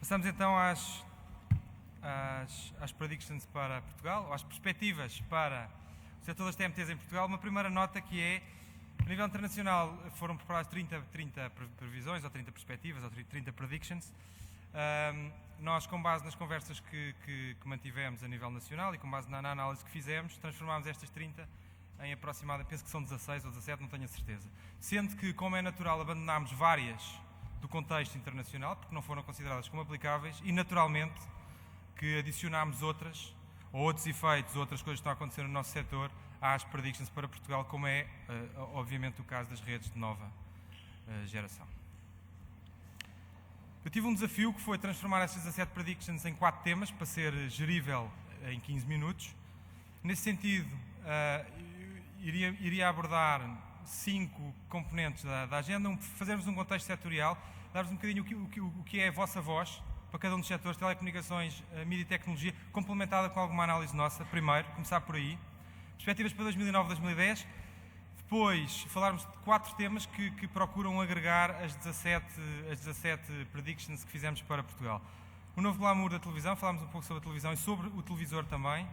Passamos então às predictions para Portugal, ou às perspectivas para o setor das TMTs em Portugal. Uma primeira nota que é, a nível internacional foram preparadas 30 previsões, ou 30 perspectivas, ou 30 predictions. Nós, com base nas conversas que mantivemos a nível nacional e com base na análise que fizemos, transformámos estas 30 em aproximadamente, penso que são 16 ou 17, não tenho a certeza. Sendo que, como é natural, abandonámos várias do contexto internacional, porque não foram consideradas como aplicáveis, e naturalmente que adicionámos outras, ou outros efeitos, outras coisas que estão a acontecer no nosso setor, às predictions para Portugal, como é, obviamente, o caso das redes de nova geração. Eu tive um desafio que foi transformar estas 17 predictions em 4 temas, para ser gerível em 15 minutos. Nesse sentido, iria abordar 5 componentes da agenda, fazermos um contexto setorial, dar-vos um bocadinho o que é a vossa voz para cada um dos setores, telecomunicações, mídia e tecnologia, complementada com alguma análise nossa. Primeiro, começar por aí. Perspectivas para 2009-2010. Depois, falarmos de 4 temas que procuram agregar as 17 predictions que fizemos para Portugal. O novo glamour da televisão, falámos um pouco sobre a televisão e sobre o televisor também.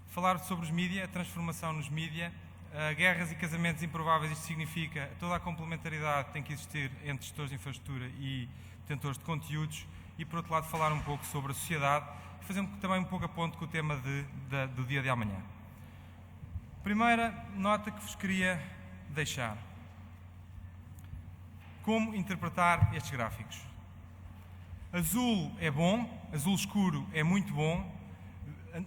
Falar sobre os mídia, a transformação nos mídia, guerras e casamentos improváveis. Isto significa toda a complementaridade que tem que existir entre gestores de infraestrutura e detentores de conteúdos. E, por outro lado, falar um pouco sobre a sociedade e fazer também um pouco a ponto com o tema do dia de amanhã. Primeira nota que vos queria deixar. Como interpretar estes gráficos? Azul é bom, azul escuro é muito bom.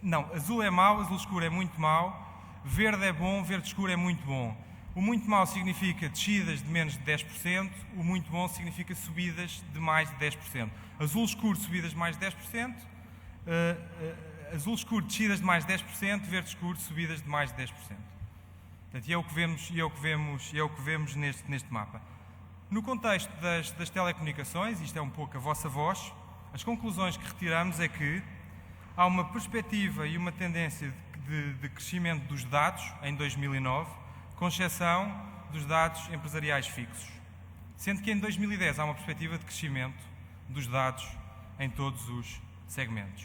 Não, azul é mau, azul escuro é muito mau. Verde é bom, verde escuro é muito bom. O muito mau significa descidas de menos de 10%, o muito bom significa subidas de mais de 10%. Azul escuro, subidas de mais de 10%, azul escuro, descidas de mais de 10%, verde escuro, subidas de mais de 10%. Portanto, é o que vemos neste mapa. No contexto das telecomunicações, isto é um pouco a vossa voz, as conclusões que retiramos é que há uma perspectiva e uma tendência de crescimento dos dados em 2009, com exceção dos dados empresariais fixos. Sendo que em 2010 há uma perspectiva de crescimento dos dados em todos os segmentos.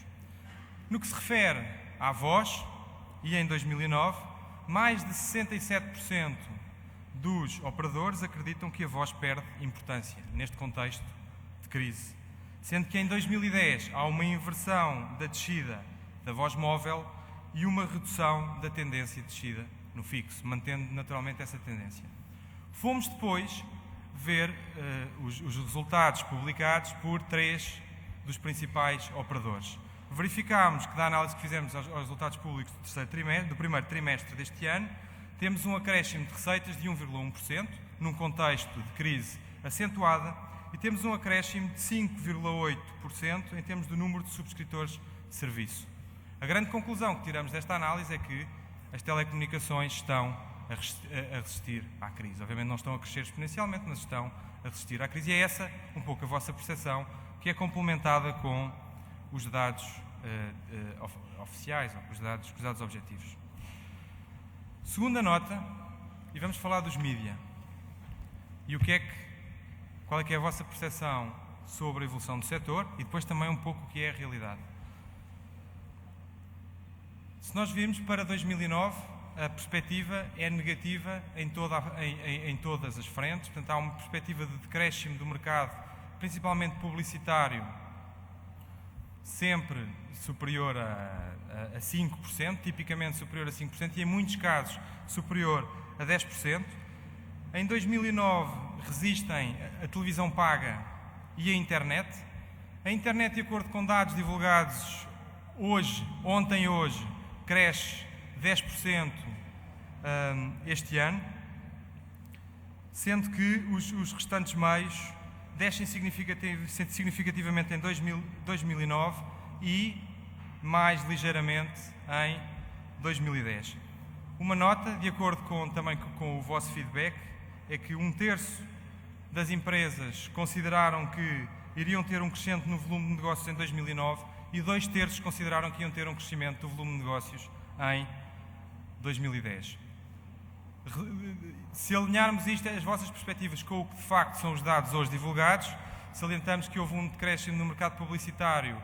No que se refere à voz, e em 2009, mais de 67% dos operadores acreditam que a voz perde importância neste contexto de crise. Sendo que em 2010 há uma inversão da descida da voz móvel e uma redução da tendência de descida no fixo, mantendo naturalmente essa tendência. Fomos depois ver os resultados publicados por 3 dos principais operadores. Verificámos que, da análise que fizemos aos resultados públicos do primeiro trimestre deste ano, temos um acréscimo de receitas de 1,1%, num contexto de crise acentuada, e temos um acréscimo de 5,8% em termos do número de subscritores de serviço. A grande conclusão que tiramos desta análise é que as telecomunicações estão a resistir à crise. Obviamente não estão a crescer exponencialmente, mas estão a resistir à crise. E é essa um pouco a vossa percepção, que é complementada com os dados oficiais, ou com os dados objetivos. Segunda nota, e vamos falar dos mídia. E qual é que é a vossa percepção sobre a evolução do setor e depois também um pouco o que é a realidade. Se nós virmos para 2009, a perspectiva é negativa em todas as frentes. Portanto, há uma perspectiva de decréscimo do mercado, principalmente publicitário, sempre superior a 5%, tipicamente superior a 5%, e em muitos casos superior a 10%. Em 2009 resistem a televisão paga e a internet. A internet, de acordo com dados divulgados ontem e hoje, cresce 10% este ano, sendo que os restantes meios descem significativamente em 2009 e mais ligeiramente em 2010. Uma nota, de acordo também com o vosso feedback, é que 1/3 das empresas consideraram que iriam ter um crescimento no volume de negócios em 2009 e 2/3 consideraram que iam ter um crescimento do volume de negócios em 2010. Se alinharmos isto, as vossas perspectivas, com o que de facto são os dados hoje divulgados, salientamos que houve um decréscimo no mercado publicitário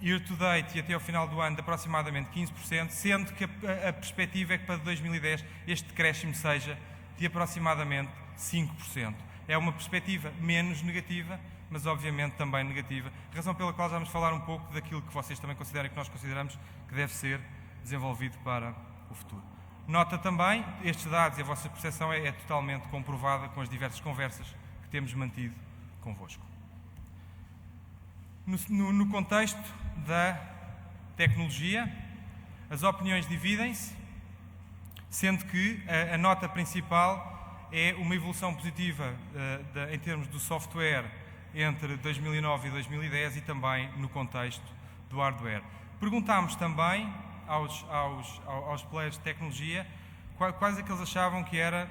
year to date e até ao final do ano de aproximadamente 15%, sendo que a perspectiva é que para 2010 este decréscimo seja de aproximadamente 5%. É uma perspectiva menos negativa, mas obviamente também negativa, razão pela qual já vamos falar um pouco daquilo que vocês também consideram e que nós consideramos que deve ser desenvolvido para o futuro. Nota também, estes dados e a vossa percepção é totalmente comprovada com as diversas conversas que temos mantido convosco. No contexto da tecnologia, as opiniões dividem-se, sendo que a nota principal é uma evolução positiva em termos do software entre 2009 e 2010 e também no contexto do hardware. Perguntámos também aos players de tecnologia quais é que eles achavam que era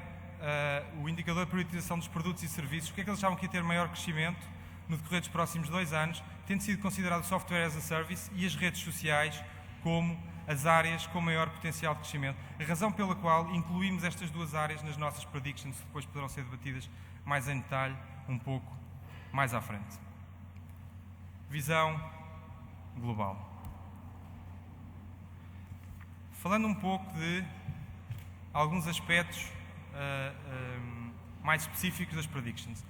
o indicador de priorização dos produtos e serviços, o que é que eles achavam que ia ter maior crescimento no decorrer dos próximos 2 anos, tendo sido considerado o software as a service e as redes sociais como as áreas com maior potencial de crescimento. A razão pela qual incluímos estas duas áreas nas nossas predictions, que depois poderão ser debatidas mais em detalhe um pouco mais à frente. Visão global. Falando um pouco de alguns aspectos mais específicos das predictions.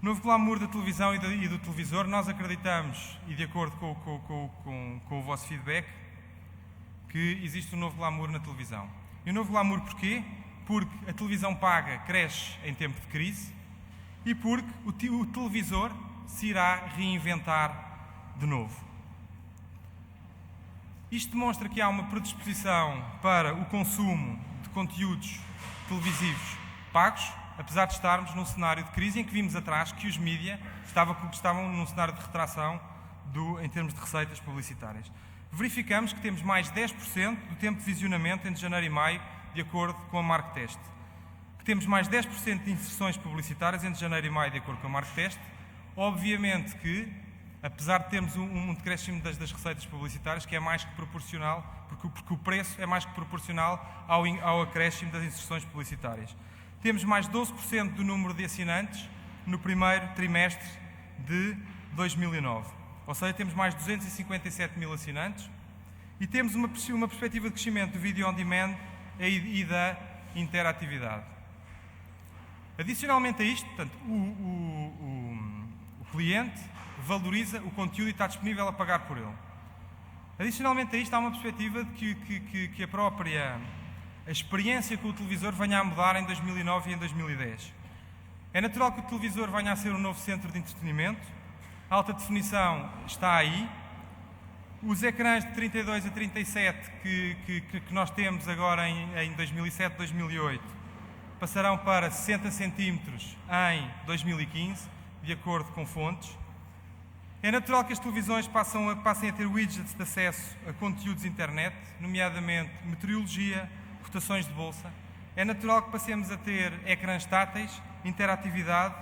No novo glamour da televisão e do televisor, nós acreditamos, e de acordo com o vosso feedback, que existe um novo glamour na televisão. E o novo glamour porquê? Porque a televisão paga cresce em tempo de crise e porque o televisor se irá reinventar de novo. Isto demonstra que há uma predisposição para o consumo de conteúdos televisivos pagos, apesar de estarmos num cenário de crise em que vimos atrás que os mídia estavam num cenário de retração em termos de receitas publicitárias. Verificamos que temos mais 10% do tempo de visionamento entre janeiro e maio, de acordo com a Marktest. Que temos mais 10% de inserções publicitárias entre janeiro e maio, de acordo com a Marktest. Obviamente que, apesar de termos um decréscimo das receitas publicitárias, que é mais que proporcional, porque o preço é mais que proporcional ao acréscimo das inserções publicitárias. Temos mais 12% do número de assinantes no primeiro trimestre de 2009. Ou seja, temos mais 257 mil assinantes e temos uma perspectiva de crescimento do vídeo on demand e da interatividade. Adicionalmente a isto, portanto, o cliente valoriza o conteúdo e está disponível a pagar por ele. Adicionalmente a isto, há uma perspectiva de que a própria experiência com o televisor venha a mudar em 2009 e em 2010. É natural que o televisor venha a ser um novo centro de entretenimento. A alta definição está aí. Os ecrãs de 32 a 37 que nós temos agora em 2007, 2008 passarão para 60 centímetros em 2015, de acordo com fontes. É natural que as televisões passem a ter widgets de acesso a conteúdos de internet, nomeadamente meteorologia, cotações de bolsa. É natural que passemos a ter ecrãs táteis, interatividade,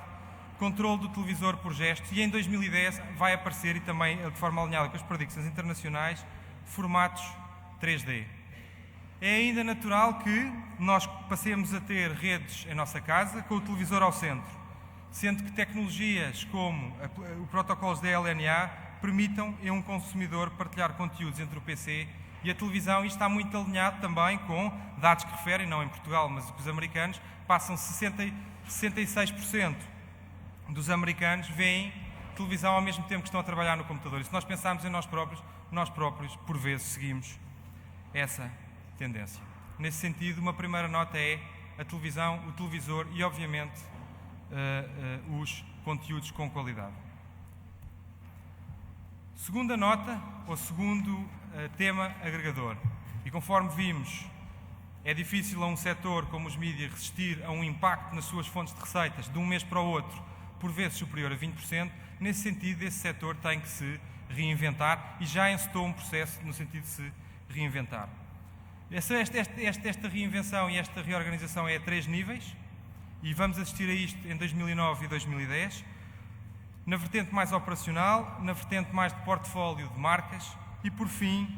controle do televisor por gestos e em 2010 vai aparecer, e também de forma alinhada com as predicções internacionais, formatos 3D. É ainda natural que nós passemos a ter redes em nossa casa com o televisor ao centro, sendo que tecnologias como os protocolos da LNA permitam a um consumidor partilhar conteúdos entre o PC e a televisão. Isto está muito alinhado também com dados que referem, não em Portugal, mas os americanos, passam 66% dos americanos veem televisão ao mesmo tempo que estão a trabalhar no computador. E se nós pensarmos em nós próprios, por vezes, seguimos essa tendência. Nesse sentido, uma primeira nota é a televisão, o televisor e, obviamente, os conteúdos com qualidade. Segunda nota, ou segundo tema agregador. E conforme vimos, é difícil a um setor como os mídias resistir a um impacto nas suas fontes de receitas de um mês para o outro, por vezes superior a 20%. Nesse sentido, esse setor tem que se reinventar e já encetou um processo no sentido de se reinventar. Esta reinvenção e esta reorganização é a 3 níveis e vamos assistir a isto em 2009 e 2010, na vertente mais operacional, na vertente mais de portfólio de marcas e, por fim,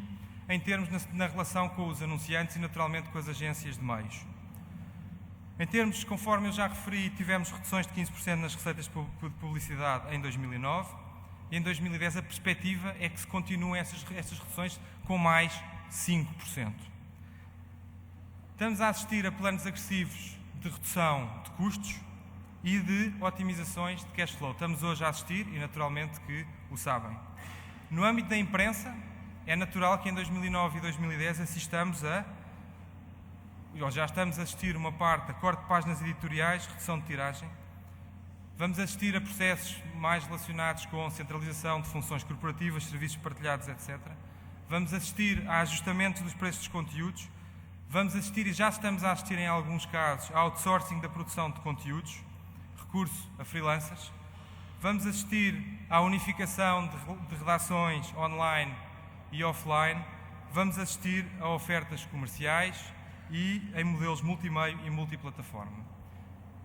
em termos na relação com os anunciantes e, naturalmente, com as agências de meios. Em termos, conforme eu já referi, tivemos reduções de 15% nas receitas de publicidade em 2009 e em 2010 a perspectiva é que se continuem essas reduções com mais 5%. Estamos a assistir a planos agressivos de redução de custos e de otimizações de cash flow. Estamos hoje a assistir e naturalmente que o sabem. No âmbito da imprensa, é natural que em 2009 e 2010 já estamos a assistir uma parte a corte de páginas editoriais, redução de tiragem. Vamos assistir a processos mais relacionados com centralização de funções corporativas, serviços partilhados, etc. Vamos assistir a ajustamentos dos preços dos conteúdos. Vamos assistir, e já estamos a assistir em alguns casos, a outsourcing da produção de conteúdos, recurso a freelancers. Vamos assistir à unificação de redações online e offline. Vamos assistir a ofertas comerciais e em modelos multimeio e multiplataforma.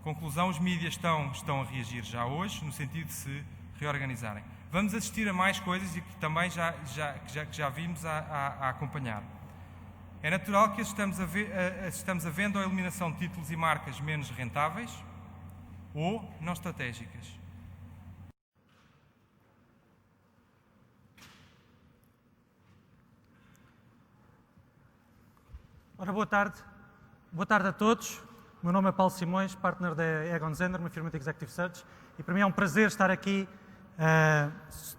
Conclusão, os mídias estão a reagir já hoje, no sentido de se reorganizarem. Vamos assistir a mais coisas e que também já vimos a acompanhar. É natural que estamos a vendo a eliminação de títulos e marcas menos rentáveis ou não estratégicas. Ora, boa tarde. Boa tarde a todos. O meu nome é Paulo Simões, partner da Egon Zehnder, uma firma de Executive Search, e para mim é um prazer estar aqui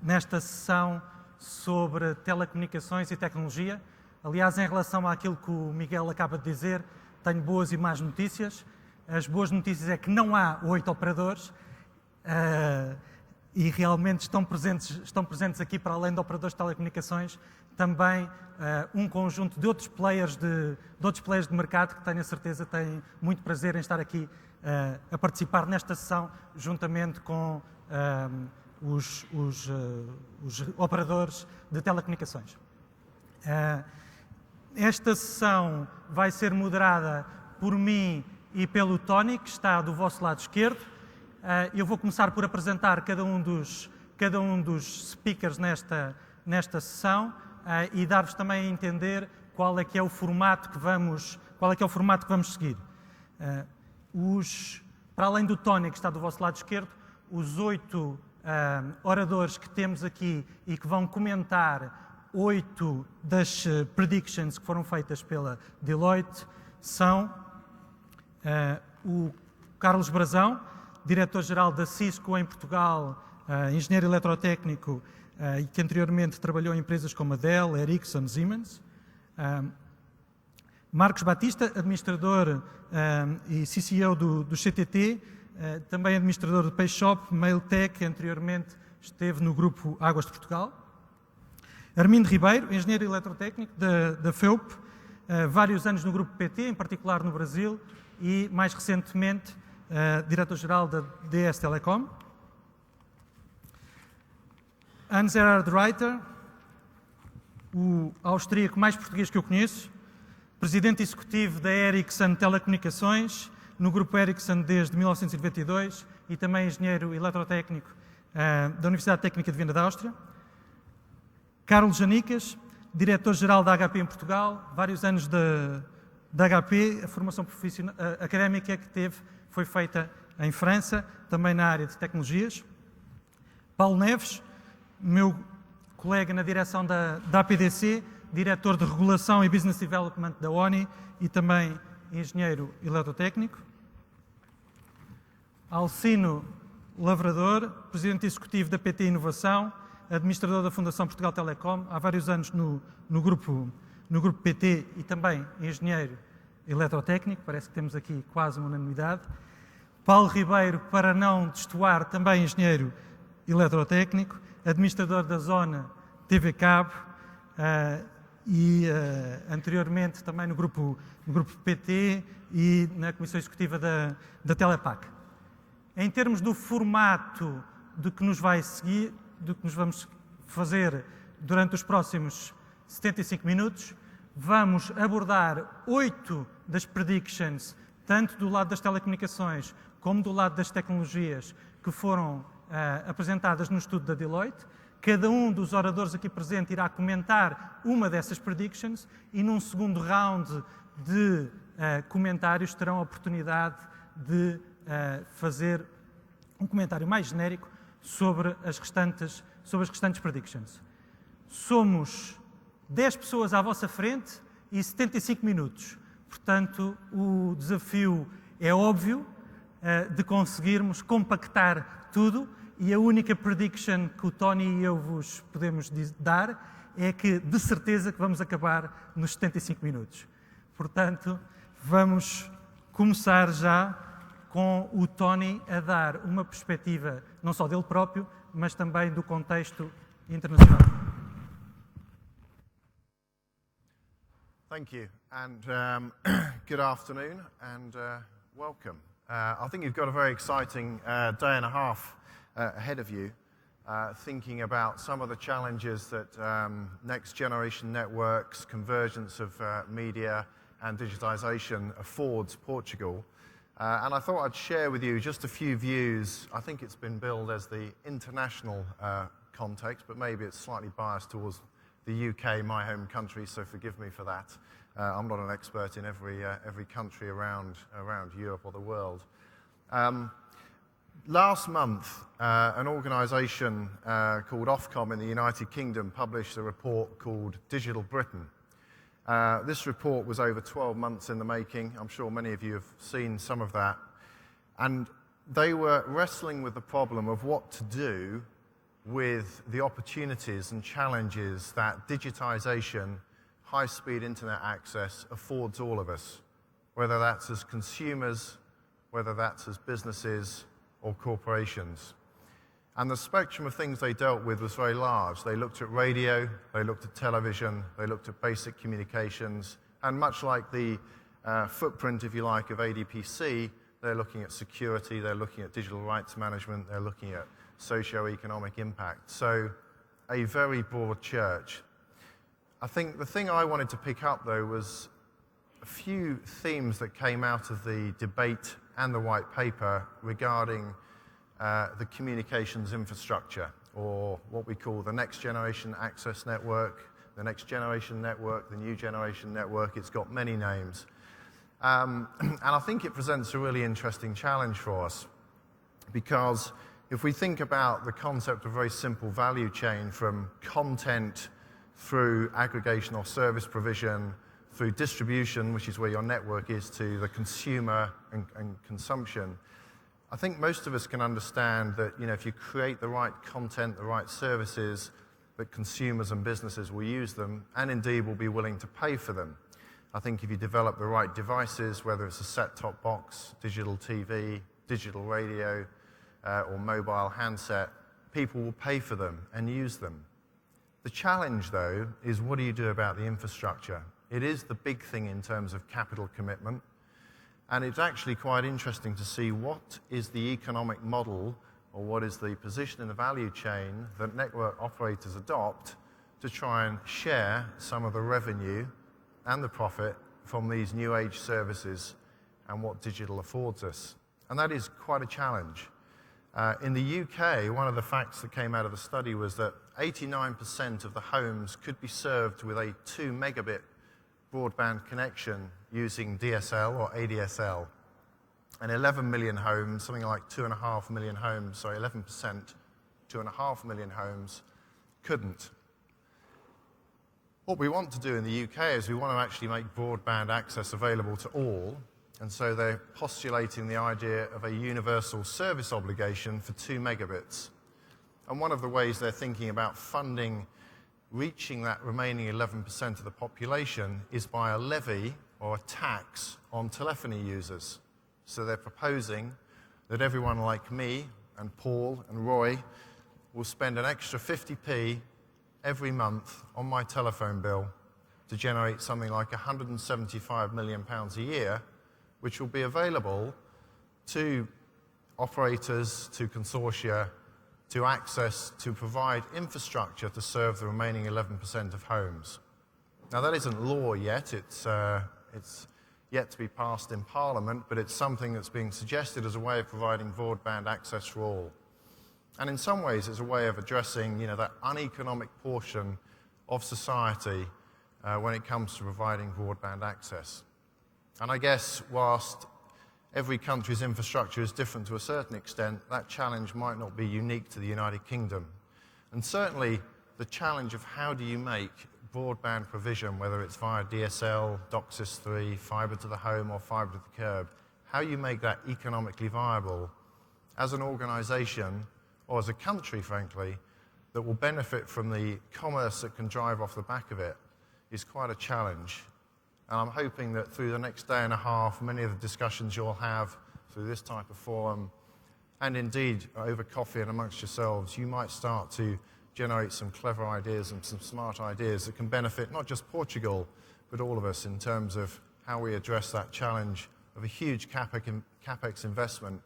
nesta sessão sobre telecomunicações e tecnologia. Aliás, em relação àquilo que o Miguel acaba de dizer, tenho boas e más notícias. As boas notícias é que não há 8 operadores e realmente estão presentes aqui, para além de operadores de telecomunicações, também um conjunto de outros players de mercado que tenho a certeza têm muito prazer em estar aqui a participar nesta sessão, juntamente com os operadores de telecomunicações. Esta sessão vai ser moderada por mim e pelo Tony, que está do vosso lado esquerdo. Eu vou começar por apresentar cada um dos speakers nesta sessão e dar-vos também a entender qual é que é o formato que vamos seguir. Para além do Tony, que está do vosso lado esquerdo, os 8 oradores que temos aqui e que vão comentar 8 das predictions que foram feitas pela Deloitte são o Carlos Brazão, diretor-geral da Cisco em Portugal, engenheiro eletrotécnico e que anteriormente trabalhou em empresas como a Dell, Ericsson, Siemens. Marcos Batista, administrador e CCO do CTT, também administrador do PayShop, Mailtech, que anteriormente esteve no grupo Águas de Portugal. Armindo Ribeiro, engenheiro eletrotécnico da FEUP, vários anos no grupo PT, em particular no Brasil, e mais recentemente diretor-geral da DS Telecom. Hans-Gerhard Reiter, o austríaco mais português que eu conheço, presidente executivo da Ericsson Telecomunicações, no grupo Ericsson desde 1992 e também engenheiro eletrotécnico da Universidade Técnica de Viena da Áustria. Carlos Janicas, diretor-geral da HP em Portugal, vários anos da HP, a formação académica que teve foi feita em França, também na área de tecnologias. Paulo Neves, meu colega na direção da APDC, diretor de Regulação e Business Development da ONI e também engenheiro eletrotécnico. Alcino Lavrador, presidente executivo da PT Inovação, administrador da Fundação Portugal Telecom, há vários anos no grupo PT e também engenheiro eletrotécnico, parece que temos aqui quase uma unanimidade. Paulo Ribeiro, para não destoar, também engenheiro eletrotécnico, administrador da Zona TV Cabo e anteriormente também no grupo PT e na Comissão Executiva da Telepac. Em termos do formato do que nos vai seguir, do que nos vamos fazer durante os próximos 75 minutos, vamos abordar 8 das predictions, tanto do lado das telecomunicações como do lado das tecnologias, que foram apresentadas no estudo da Deloitte. Cada um dos oradores aqui presente irá comentar uma dessas predictions e num segundo round de comentários terão a oportunidade de fazer um comentário mais genérico sobre as restantes predictions. Somos 10 pessoas à vossa frente e 75 minutos. Portanto, o desafio é óbvio de conseguirmos compactar tudo, e a única prediction que o Tony e eu vos podemos dar é que, de certeza, que vamos acabar nos 75 minutos. Portanto, vamos começar já com o Tony a dar uma perspectiva não só dele próprio, mas também do contexto internacional. Thank you, and good afternoon, and welcome. I think you've got a very exciting day and a half ahead of you, thinking about some of the challenges that next generation networks, convergence of media and digitization affords Portugal. And I thought I'd share with you just a few views. I think it's been billed as the international context, but maybe it's slightly biased towards the UK, my home country, so forgive me for that. I'm not an expert in every country around Europe or the world. Last month, an organisation called Ofcom in the United Kingdom published a report called Digital Britain. This report was over 12 months in the making. I'm sure many of you have seen some of that. And they were wrestling with the problem of what to do with the opportunities and challenges that digitisation, high-speed internet access affords all of us, whether that's as consumers, whether that's as businesses or corporations. And the spectrum of things they dealt with was very large. They looked at radio, they looked at television, they looked at basic communications, and much like the footprint, if you like, of ADPC, they're looking at security, they're looking at digital rights management, they're looking at socio-economic impact. So a very broad church. I think the thing I wanted to pick up, though, was a few themes that came out of the debate and the white paper regarding the communications infrastructure, or what we call the next generation access network, the next generation network, the new generation network. It's got many names. And I think it presents a really interesting challenge for us, because if we think about the concept of a very simple value chain from content through aggregation or service provision, through distribution, which is where your network is, to the consumer and consumption, I think most of us can understand that, you know, if you create the right content, the right services, that consumers and businesses will use them, and indeed will be willing to pay for them. I think if you develop the right devices, whether it's a set-top box, digital TV, digital radio, or mobile handset, people will pay for them and use them. The challenge, though, is what do you do about the infrastructure? It is the big thing in terms of capital commitment, and it's actually quite interesting to see what is the economic model, or what is the position in the value chain that network operators adopt to try and share some of the revenue and the profit from these new age services and what digital affords us. And that is quite a challenge. In the UK, one of the facts that came out of the study was that 89% of the homes could be served with a 2 megabit broadband connection using DSL or ADSL. And 11 million homes, something like 2.5 million homes, 11%, 2.5 million homes couldn't. What we want to do in the UK is we want to actually make broadband access available to all. And so they're postulating the idea of a universal service obligation for 2 megabits. And one of the ways they're thinking about funding reaching that remaining 11% of the population is by a levy or a tax on telephony users. So they're proposing that everyone like me and Paul and Roy will spend an extra 50p every month on my telephone bill to generate something like £175 million a year, which will be available to operators, to consortia, to access, to provide infrastructure to serve the remaining 11% of homes. Now, that isn't law yet. It's yet to be passed in Parliament, but it's something that's being suggested as a way of providing broadband access for all. And in some ways, it's a way of addressing, you know, that uneconomic portion of society when it comes to providing broadband access. And I guess whilst every country's infrastructure is different to a certain extent, that challenge might not be unique to the United Kingdom. And certainly the challenge of how do you make broadband provision, whether it's via DSL, DOCSIS 3, fibre to the home or fibre to the curb, how you make that economically viable as an organisation or as a country, frankly, that will benefit from the commerce that can drive off the back of it is quite a challenge. And I'm hoping that through the next day and a half, many of the discussions you'll have through this type of forum, and indeed over coffee and amongst yourselves, you might start to generate some clever ideas and some smart ideas that can benefit not just Portugal, but all of us in terms of how we address that challenge of a huge capex investment,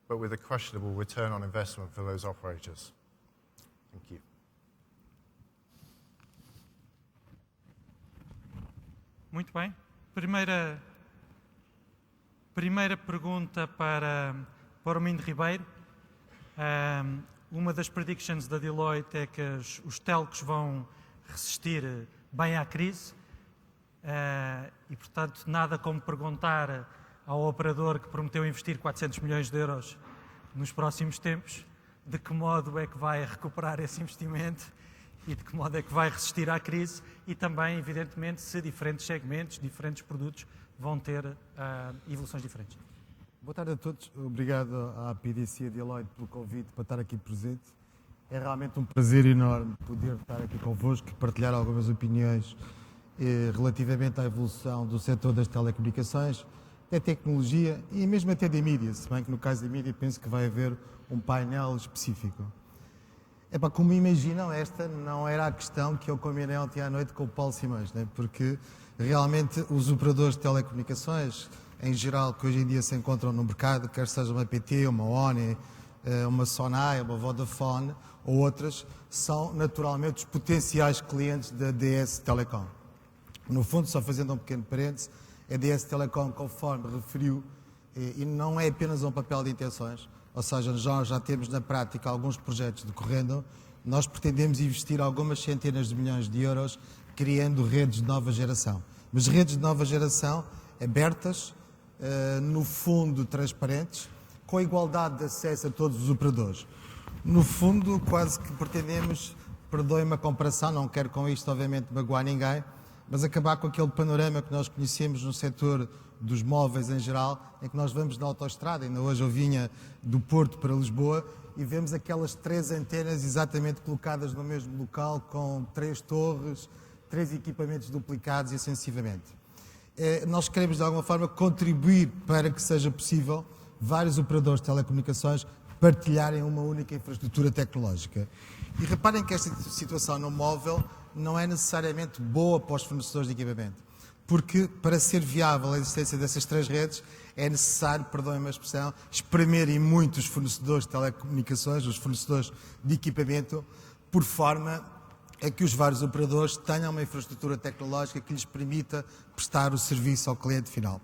but with a questionable return on investment for those operators. Thank you. Muito bem. Primeira pergunta para o Mindo Ribeiro. Uma das predictions da Deloitte é que os telcos vão resistir bem à crise e, portanto, nada como perguntar ao operador que prometeu investir 400 milhões de euros nos próximos tempos de que modo é que vai recuperar esse investimento e de que modo é que vai resistir à crise e também, evidentemente, se diferentes segmentos, diferentes produtos vão ter evoluções diferentes. Boa tarde a todos. Obrigado à PDC e à Deloitte pelo convite para estar aqui presente. É realmente um prazer enorme poder estar aqui convosco e partilhar algumas opiniões relativamente à evolução do setor das telecomunicações, da tecnologia e mesmo até da mídia, se bem que no caso da mídia penso que vai haver um painel específico. Como imaginam, esta não era a questão que eu combinei ontem à noite com o Paulo Simões, né? Porque realmente os operadores de telecomunicações, em geral, que hoje em dia se encontram no mercado, quer seja uma PT, uma ONE, uma Sonai, uma Vodafone ou outras, são naturalmente os potenciais clientes da DS Telecom. No fundo, só fazendo um pequeno parênteses, a DS Telecom, conforme referiu, e não é apenas um papel de intenções, ou seja, nós já temos na prática alguns projetos decorrendo, nós pretendemos investir algumas centenas de milhões de euros criando redes de nova geração. Mas redes de nova geração abertas, no fundo transparentes, com igualdade de acesso a todos os operadores. No fundo, quase que pretendemos, perdoem-me a comparação, não quero com isto obviamente magoar ninguém, mas acabar com aquele panorama que nós conhecemos no setor dos móveis em geral, em que nós vamos na autoestrada, ainda hoje eu vinha do Porto para Lisboa, e vemos aquelas 3 antenas exatamente colocadas no mesmo local, com 3 torres, 3 equipamentos duplicados e assim sucessivamente. Nós queremos de alguma forma contribuir para que seja possível vários operadores de telecomunicações partilharem uma única infraestrutura tecnológica. E reparem que esta situação no móvel não é necessariamente boa para os fornecedores de equipamento, porque para ser viável a existência dessas 3 redes é necessário, perdoem-me a expressão, espremerem muito os fornecedores de telecomunicações, os fornecedores de equipamento, por forma a que os vários operadores tenham uma infraestrutura tecnológica que lhes permita prestar o serviço ao cliente final.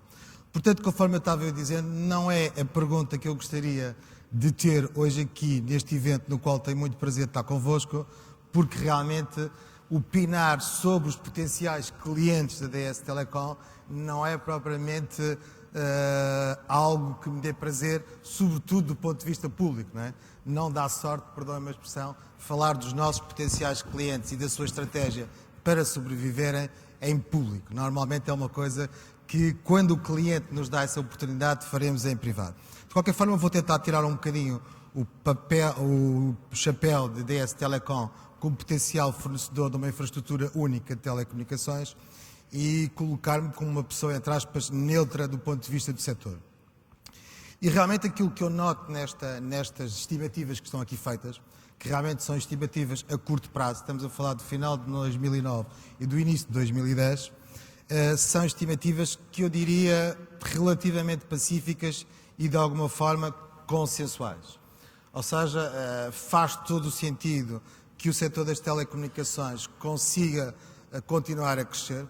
Portanto, conforme eu estava dizendo, não é a pergunta que eu gostaria de ter hoje aqui neste evento, no qual tenho muito prazer de estar convosco, porque realmente opinar sobre os potenciais clientes da DS Telecom não é propriamente algo que me dê prazer, sobretudo do ponto de vista público. Não dá sorte, perdoem-me a expressão, falar dos nossos potenciais clientes e da sua estratégia para sobreviverem em público. Normalmente é uma coisa que, quando o cliente nos dá essa oportunidade, faremos em privado. De qualquer forma, vou tentar tirar um bocadinho o chapéu de DS Telecom como potencial fornecedor de uma infraestrutura única de telecomunicações e colocar-me como uma pessoa, entre aspas, neutra do ponto de vista do setor. E realmente aquilo que eu noto nestas estimativas que estão aqui feitas, que realmente são estimativas a curto prazo, estamos a falar do final de 2009 e do início de 2010, são estimativas que eu diria relativamente pacíficas e de alguma forma consensuais. Ou seja, faz todo o sentido que o setor das telecomunicações consiga continuar a crescer,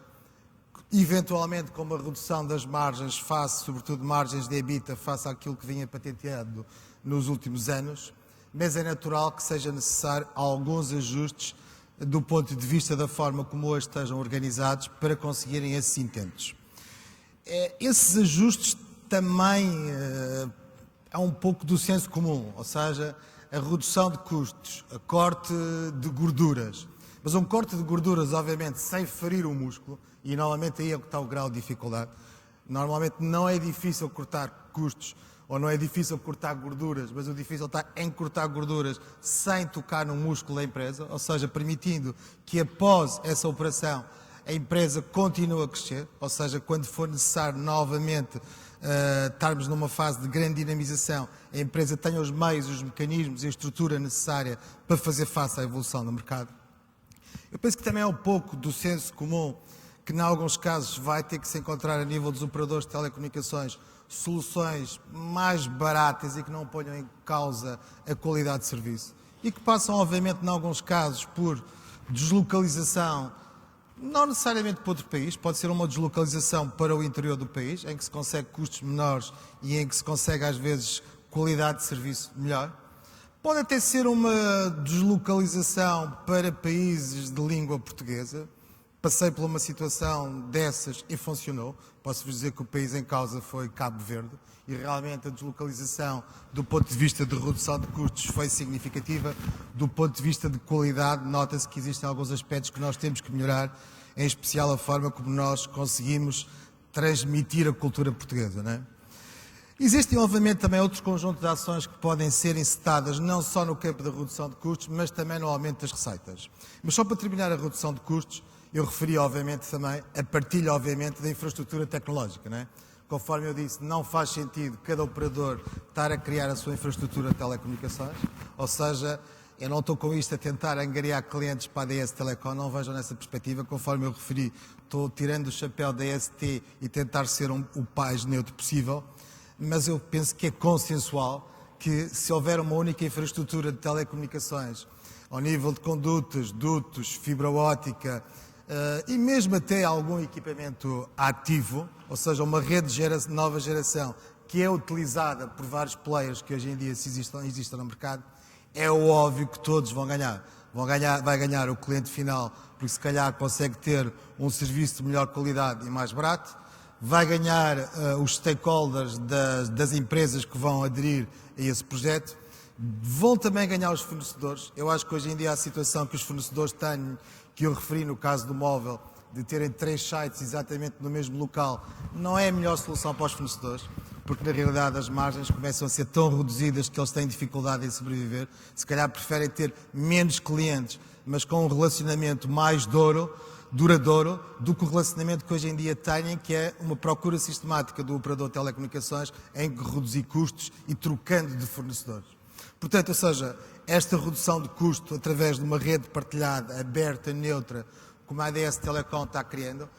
eventualmente com uma redução das margens face, sobretudo margens de EBITDA, face àquilo que vinha patenteado nos últimos anos, mas é natural que seja necessário alguns ajustes do ponto de vista da forma como hoje estejam organizados para conseguirem esses intentos. Esses ajustes também é um pouco do senso comum, ou seja, a redução de custos, a corte de gorduras. Mas um corte de gorduras, obviamente, sem ferir o músculo, e normalmente aí é que está o grau de dificuldade. Normalmente não é difícil cortar custos ou não é difícil cortar gorduras, mas o difícil está em cortar gorduras sem tocar no músculo da empresa, ou seja, permitindo que após essa operação a empresa continue a crescer, ou seja, quando for necessário novamente estarmos numa fase de grande dinamização, a empresa tenha os meios, os mecanismos e a estrutura necessária para fazer face à evolução do mercado. Eu penso que também é um pouco do senso comum que, em alguns casos, vai ter que se encontrar a nível dos operadores de telecomunicações soluções mais baratas e que não ponham em causa a qualidade de serviço e que passam, obviamente, em alguns casos, por deslocalização, não necessariamente para outro país, pode ser uma deslocalização para o interior do país, em que se consegue custos menores e em que se consegue, às vezes, qualidade de serviço melhor. Pode até ser uma deslocalização para países de língua portuguesa. Passei por uma situação dessas e funcionou. Posso-vos dizer que o país em causa foi Cabo Verde e realmente a deslocalização do ponto de vista de redução de custos foi significativa. Do ponto de vista de qualidade, nota-se que existem alguns aspectos que nós temos que melhorar, em especial a forma como nós conseguimos transmitir a cultura portuguesa, não é? Existem, obviamente, também outros conjuntos de ações que podem ser encetadas não só no campo da redução de custos, mas também no aumento das receitas. Mas só para terminar a redução de custos, eu referi, obviamente, também a partilha, obviamente, da infraestrutura tecnológica, não é? Conforme eu disse, não faz sentido cada operador estar a criar a sua infraestrutura de telecomunicações, ou seja, eu não estou com isto a tentar angariar clientes para a DS Telecom, não vejam nessa perspectiva, conforme eu referi, estou tirando o chapéu da ST e tentar ser o mais neutro possível, mas eu penso que é consensual que se houver uma única infraestrutura de telecomunicações, ao nível de condutas, dutos, fibra óptica, e mesmo até algum equipamento ativo, ou seja, uma rede de nova geração que é utilizada por vários players que hoje em dia existem no mercado, é óbvio que todos vão ganhar. Vai ganhar o cliente final, porque se calhar consegue ter um serviço de melhor qualidade e mais barato, vai ganhar os stakeholders das empresas que vão aderir a esse projeto, vão também ganhar os fornecedores. Eu acho que hoje em dia a situação que os fornecedores têm, que eu referi no caso do móvel, de terem 3 sites exatamente no mesmo local, não é a melhor solução para os fornecedores, porque na realidade as margens começam a ser tão reduzidas que eles têm dificuldade em sobreviver. Se calhar preferem ter menos clientes, mas com um relacionamento mais duradouro, do que o relacionamento que hoje em dia têm, que é uma procura sistemática do operador de telecomunicações em reduzir custos e trocando de fornecedores. Portanto, ou seja, esta redução de custo através de uma rede partilhada, aberta, neutra, como a ADS Telecom está criando,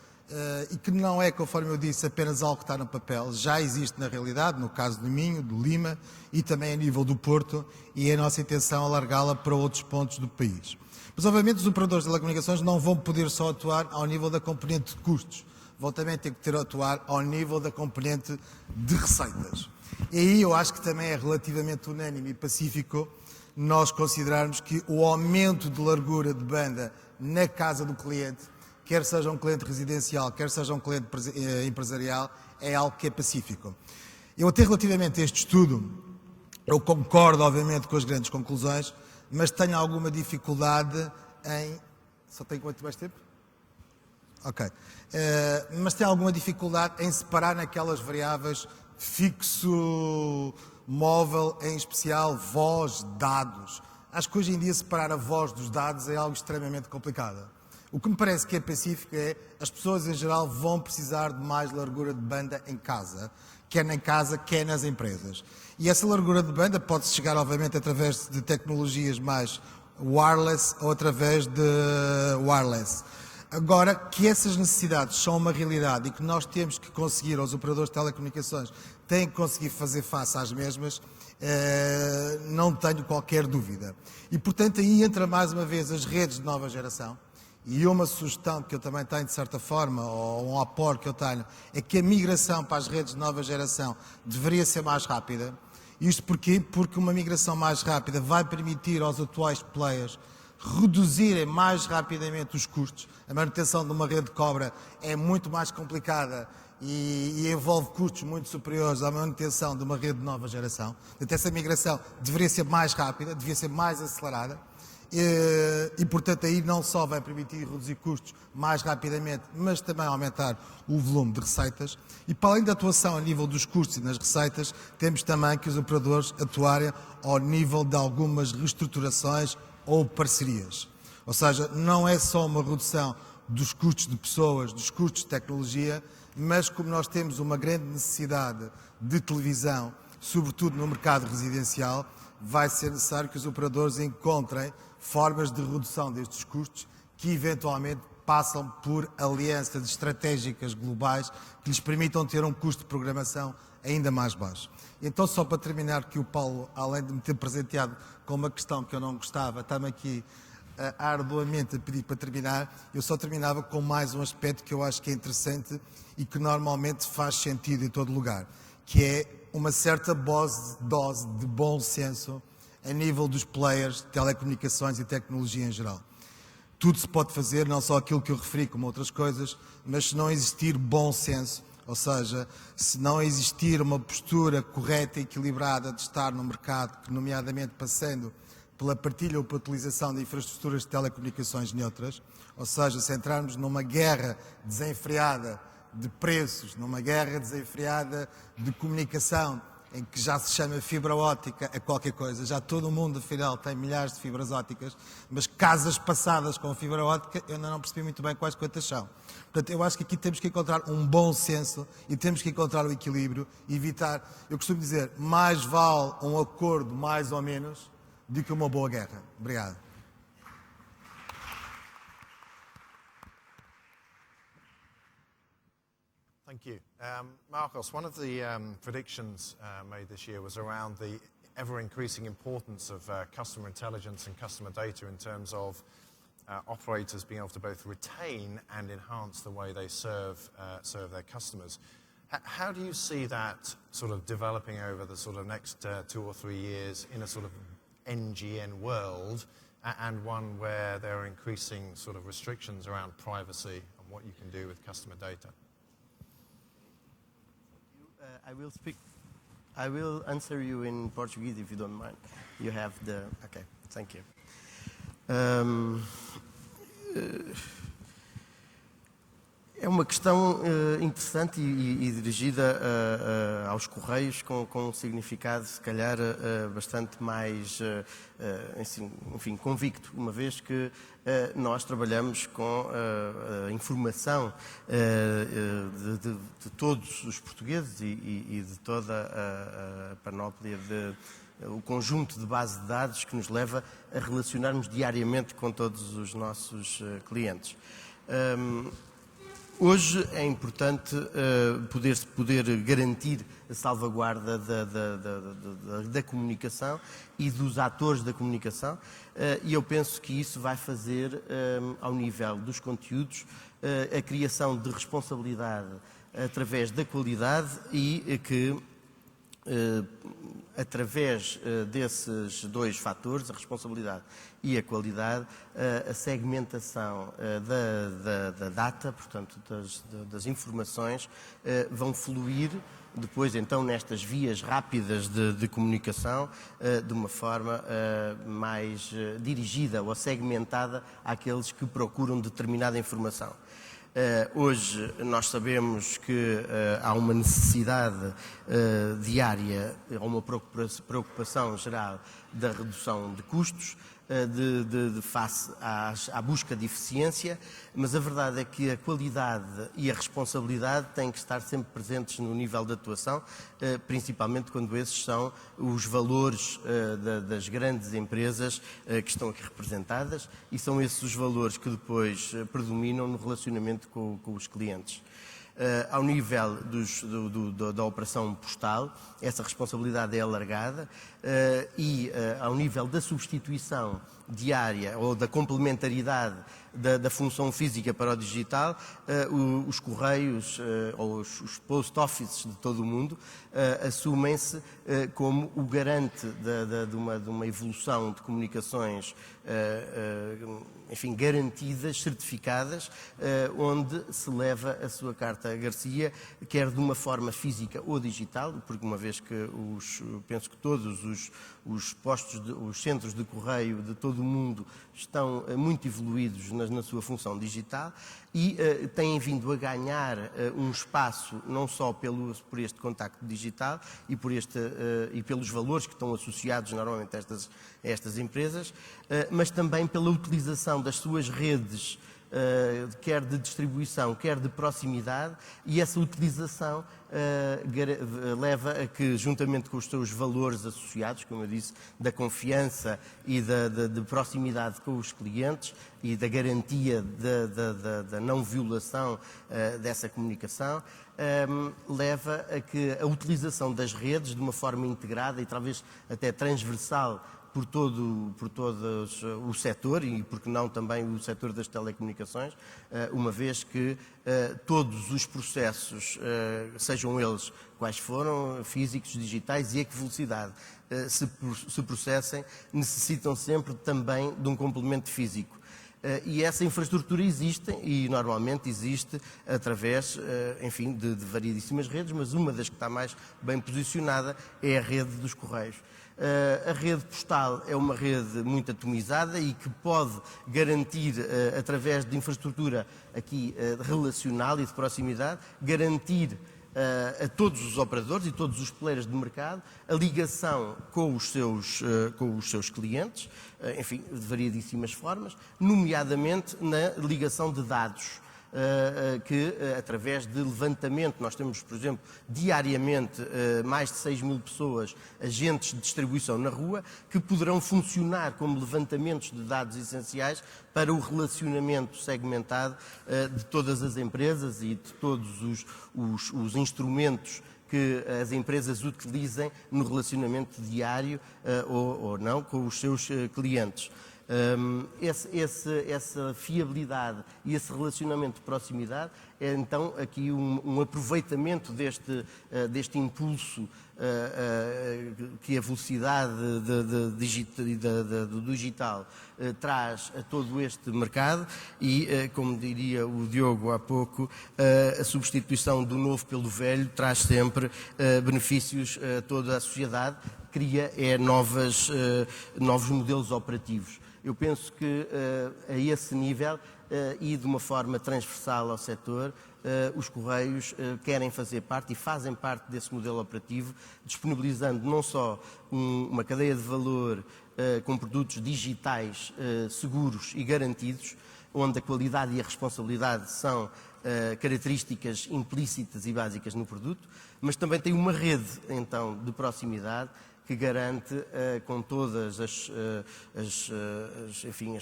e que não é, conforme eu disse, apenas algo que está no papel, já existe na realidade, no caso do Minho, do Lima e também a nível do Porto, e é a nossa intenção alargá-la para outros pontos do país. Mas, obviamente, os operadores de telecomunicações não vão poder só atuar ao nível da componente de custos, vão também ter que atuar ao nível da componente de receitas. E aí eu acho que também é relativamente unânime e pacífico nós considerarmos que o aumento de largura de banda na casa do cliente, quer seja um cliente residencial, quer seja um cliente empresarial, é algo que é pacífico. Eu até relativamente a este estudo, eu concordo obviamente com as grandes conclusões, mas tenho alguma dificuldade em... Só tenho quanto mais tempo? Ok. Mas tenho alguma dificuldade em separar naquelas variáveis fixo, móvel, em especial voz, dados. Acho que hoje em dia separar a voz dos dados é algo extremamente complicado. O que me parece que é pacífico é as pessoas em geral vão precisar de mais largura de banda em casa, quer em casa, quer nas empresas. E essa largura de banda pode chegar, obviamente, através de tecnologias mais wireless ou através de wireless. Agora, que essas necessidades são uma realidade e que nós temos que conseguir, os operadores de telecomunicações têm que conseguir fazer face às mesmas, não tenho qualquer dúvida. E, portanto, aí entra mais uma vez as redes de nova geração. E uma sugestão que eu também tenho, de certa forma, ou um aporte que eu tenho, é que a migração para as redes de nova geração deveria ser mais rápida. Isto porquê? Porque uma migração mais rápida vai permitir aos atuais players reduzirem mais rapidamente os custos. A manutenção de uma rede de cobra é muito mais complicada e envolve custos muito superiores à manutenção de uma rede de nova geração. Portanto, essa migração deveria ser mais rápida, devia ser mais acelerada e, portanto, aí não só vai permitir reduzir custos mais rapidamente, mas também aumentar o volume de receitas. E, para além da atuação a nível dos custos e nas receitas, temos também que os operadores atuarem ao nível de algumas reestruturações ou parcerias. Ou seja, não é só uma redução dos custos de pessoas, dos custos de tecnologia, mas como nós temos uma grande necessidade de televisão, sobretudo no mercado residencial, vai ser necessário que os operadores encontrem formas de redução destes custos que eventualmente passam por alianças estratégicas globais que lhes permitam ter um custo de programação ainda mais baixo. Então, só para terminar, que o Paulo, além de me ter presenteado com uma questão que eu não gostava, está-me aqui arduamente a pedir para terminar, eu só terminava com mais um aspecto que eu acho que é interessante e que normalmente faz sentido em todo lugar, que é uma certa dose de bom senso a nível dos players de telecomunicações e tecnologia em geral. Tudo se pode fazer, não só aquilo que eu referi, como outras coisas, mas se não existir bom senso, ou seja, se não existir uma postura correta e equilibrada de estar no mercado, nomeadamente passando pela partilha ou pela utilização de infraestruturas de telecomunicações neutras, ou seja, se entrarmos numa guerra desenfreada de preços, numa guerra desenfreada de comunicação, em que já se chama fibra óptica a qualquer coisa, já todo o mundo, afinal, tem milhares de fibras ópticas, mas casas passadas com fibra óptica, eu ainda não percebi muito bem quantas são. Portanto, eu acho que aqui temos que encontrar um bom senso e temos que encontrar o equilíbrio, evitar, eu costumo dizer, mais vale um acordo mais ou menos do que uma boa guerra. Obrigado. Thank you. Marcos, one of the predictions made this year was around the ever-increasing importance of customer intelligence and customer data in terms of operators being able to both retain and enhance the way they serve their customers. How do you see that sort of developing over the sort of next 2 or 3 years in a sort of NGN world, and one where there are increasing sort of restrictions around privacy and what you can do with customer data? I will answer you in Portuguese if you don't mind. You have the... Okay, thank you. É uma questão interessante e dirigida aos Correios com um significado, se calhar, bastante mais, enfim, convicto, uma vez que nós trabalhamos com a informação de todos os portugueses e de toda a panóplia o conjunto de base de dados que nos leva a relacionarmos diariamente com todos os nossos clientes. Hoje é importante poder garantir a salvaguarda da comunicação e dos atores da comunicação, e eu penso que isso vai fazer, ao nível dos conteúdos, a criação de responsabilidade através da qualidade e que, através desses dois fatores, a responsabilidade e a qualidade, a segmentação da data, portanto das informações, vão fluir depois então nestas vias rápidas de comunicação de uma forma mais dirigida ou segmentada àqueles que procuram determinada informação. Hoje nós sabemos que há uma necessidade diária, há uma preocupação geral da redução de custos, de face à busca de eficiência, mas a verdade é que a qualidade e a responsabilidade têm que estar sempre presentes no nível de atuação, principalmente quando esses são os valores das grandes empresas que estão aqui representadas, e são esses os valores que depois predominam no relacionamento com os clientes. Ao nível da operação postal, essa responsabilidade é alargada e ao nível da substituição diária ou da complementaridade da função física para o digital, os correios ou os post offices de todo o mundo assumem-se como o garante de uma evolução de comunicações enfim, garantidas, certificadas, onde se leva a sua carta Garcia, quer de uma forma física ou digital, porque uma vez que penso que todos os postos, os centros de correio de todo o mundo estão muito evoluídos na sua função digital e têm vindo a ganhar um espaço não só por este contacto digital e pelos valores que estão associados normalmente a estas empresas, mas também pela utilização das suas redes, quer de distribuição, quer de proximidade, e essa utilização leva a que, juntamente com os seus valores associados, como eu disse, da confiança e de proximidade com os clientes e da garantia da não violação dessa comunicação, leva a que a utilização das redes de uma forma integrada e talvez até transversal por todo o setor e, por que não, também o setor das telecomunicações, uma vez que todos os processos, sejam eles quais foram, físicos, digitais e a que velocidade se processem, necessitam sempre também de um complemento físico. E essa infraestrutura existe e normalmente existe através, enfim, de variedíssimas redes, mas uma das que está mais bem posicionada é a rede dos Correios. A rede postal é uma rede muito atomizada e que pode garantir, através de infraestrutura aqui relacional e de proximidade, garantir a todos os operadores e todos os players de mercado a ligação com os seus clientes, enfim, de variedíssimas formas, nomeadamente na ligação de dados, que através de levantamento, nós temos, por exemplo, diariamente mais de 6.000 pessoas, agentes de distribuição na rua, que poderão funcionar como levantamentos de dados essenciais para o relacionamento segmentado de todas as empresas e de todos os instrumentos que as empresas utilizem no relacionamento diário ou não com os seus clientes. Essa fiabilidade e esse relacionamento de proximidade é então aqui um aproveitamento deste impulso que a velocidade do digital traz a todo este mercado e, como diria o Diogo há pouco, a substituição do novo pelo velho traz sempre benefícios a toda a sociedade, cria novos modelos operativos. Eu penso que a esse nível e de uma forma transversal ao setor, os Correios querem fazer parte e fazem parte desse modelo operativo, disponibilizando não só uma cadeia de valor com produtos digitais seguros e garantidos, onde a qualidade e a responsabilidade são características implícitas e básicas no produto, mas também tem uma rede, então, de proximidade que garante, com todas as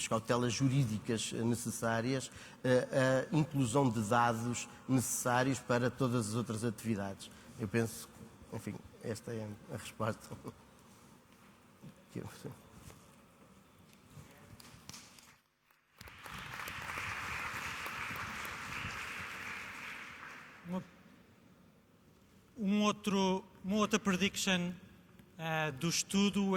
cautelas jurídicas necessárias, a inclusão de dados necessários para todas as outras atividades. Eu penso, enfim, esta é a resposta. Uma outra prediction do estudo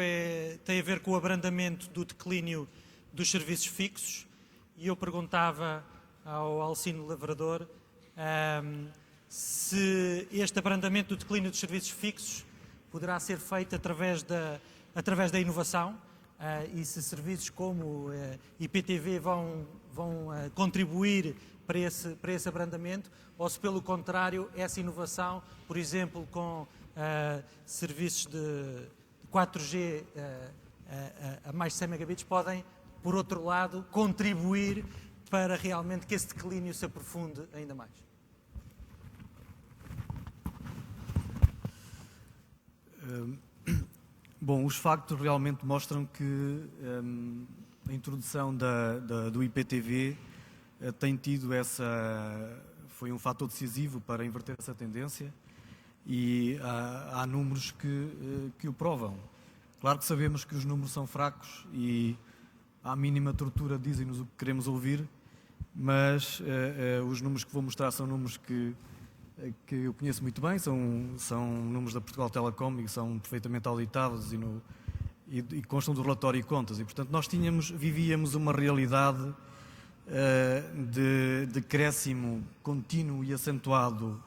tem a ver com o abrandamento do declínio dos serviços fixos, e eu perguntava ao Alcino Lavrador se este abrandamento do declínio dos serviços fixos poderá ser feito através da inovação e se serviços como IPTV vão contribuir para esse abrandamento, ou se, pelo contrário, essa inovação, por exemplo, com serviços de 4G a mais de 100 megabits, podem, por outro lado, contribuir para realmente que esse declínio se aprofunde ainda mais. Bom, os factos realmente mostram que a introdução do IPTV tem tido foi um fator decisivo para inverter essa tendência. E há números que o provam. Claro que sabemos que os números são fracos e à mínima tortura dizem-nos o que queremos ouvir, mas os números que vou mostrar são números que eu conheço muito bem, são números da Portugal Telecom e são perfeitamente auditados e constam do relatório e contas. E, portanto, nós vivíamos uma realidade de decréscimo contínuo e acentuado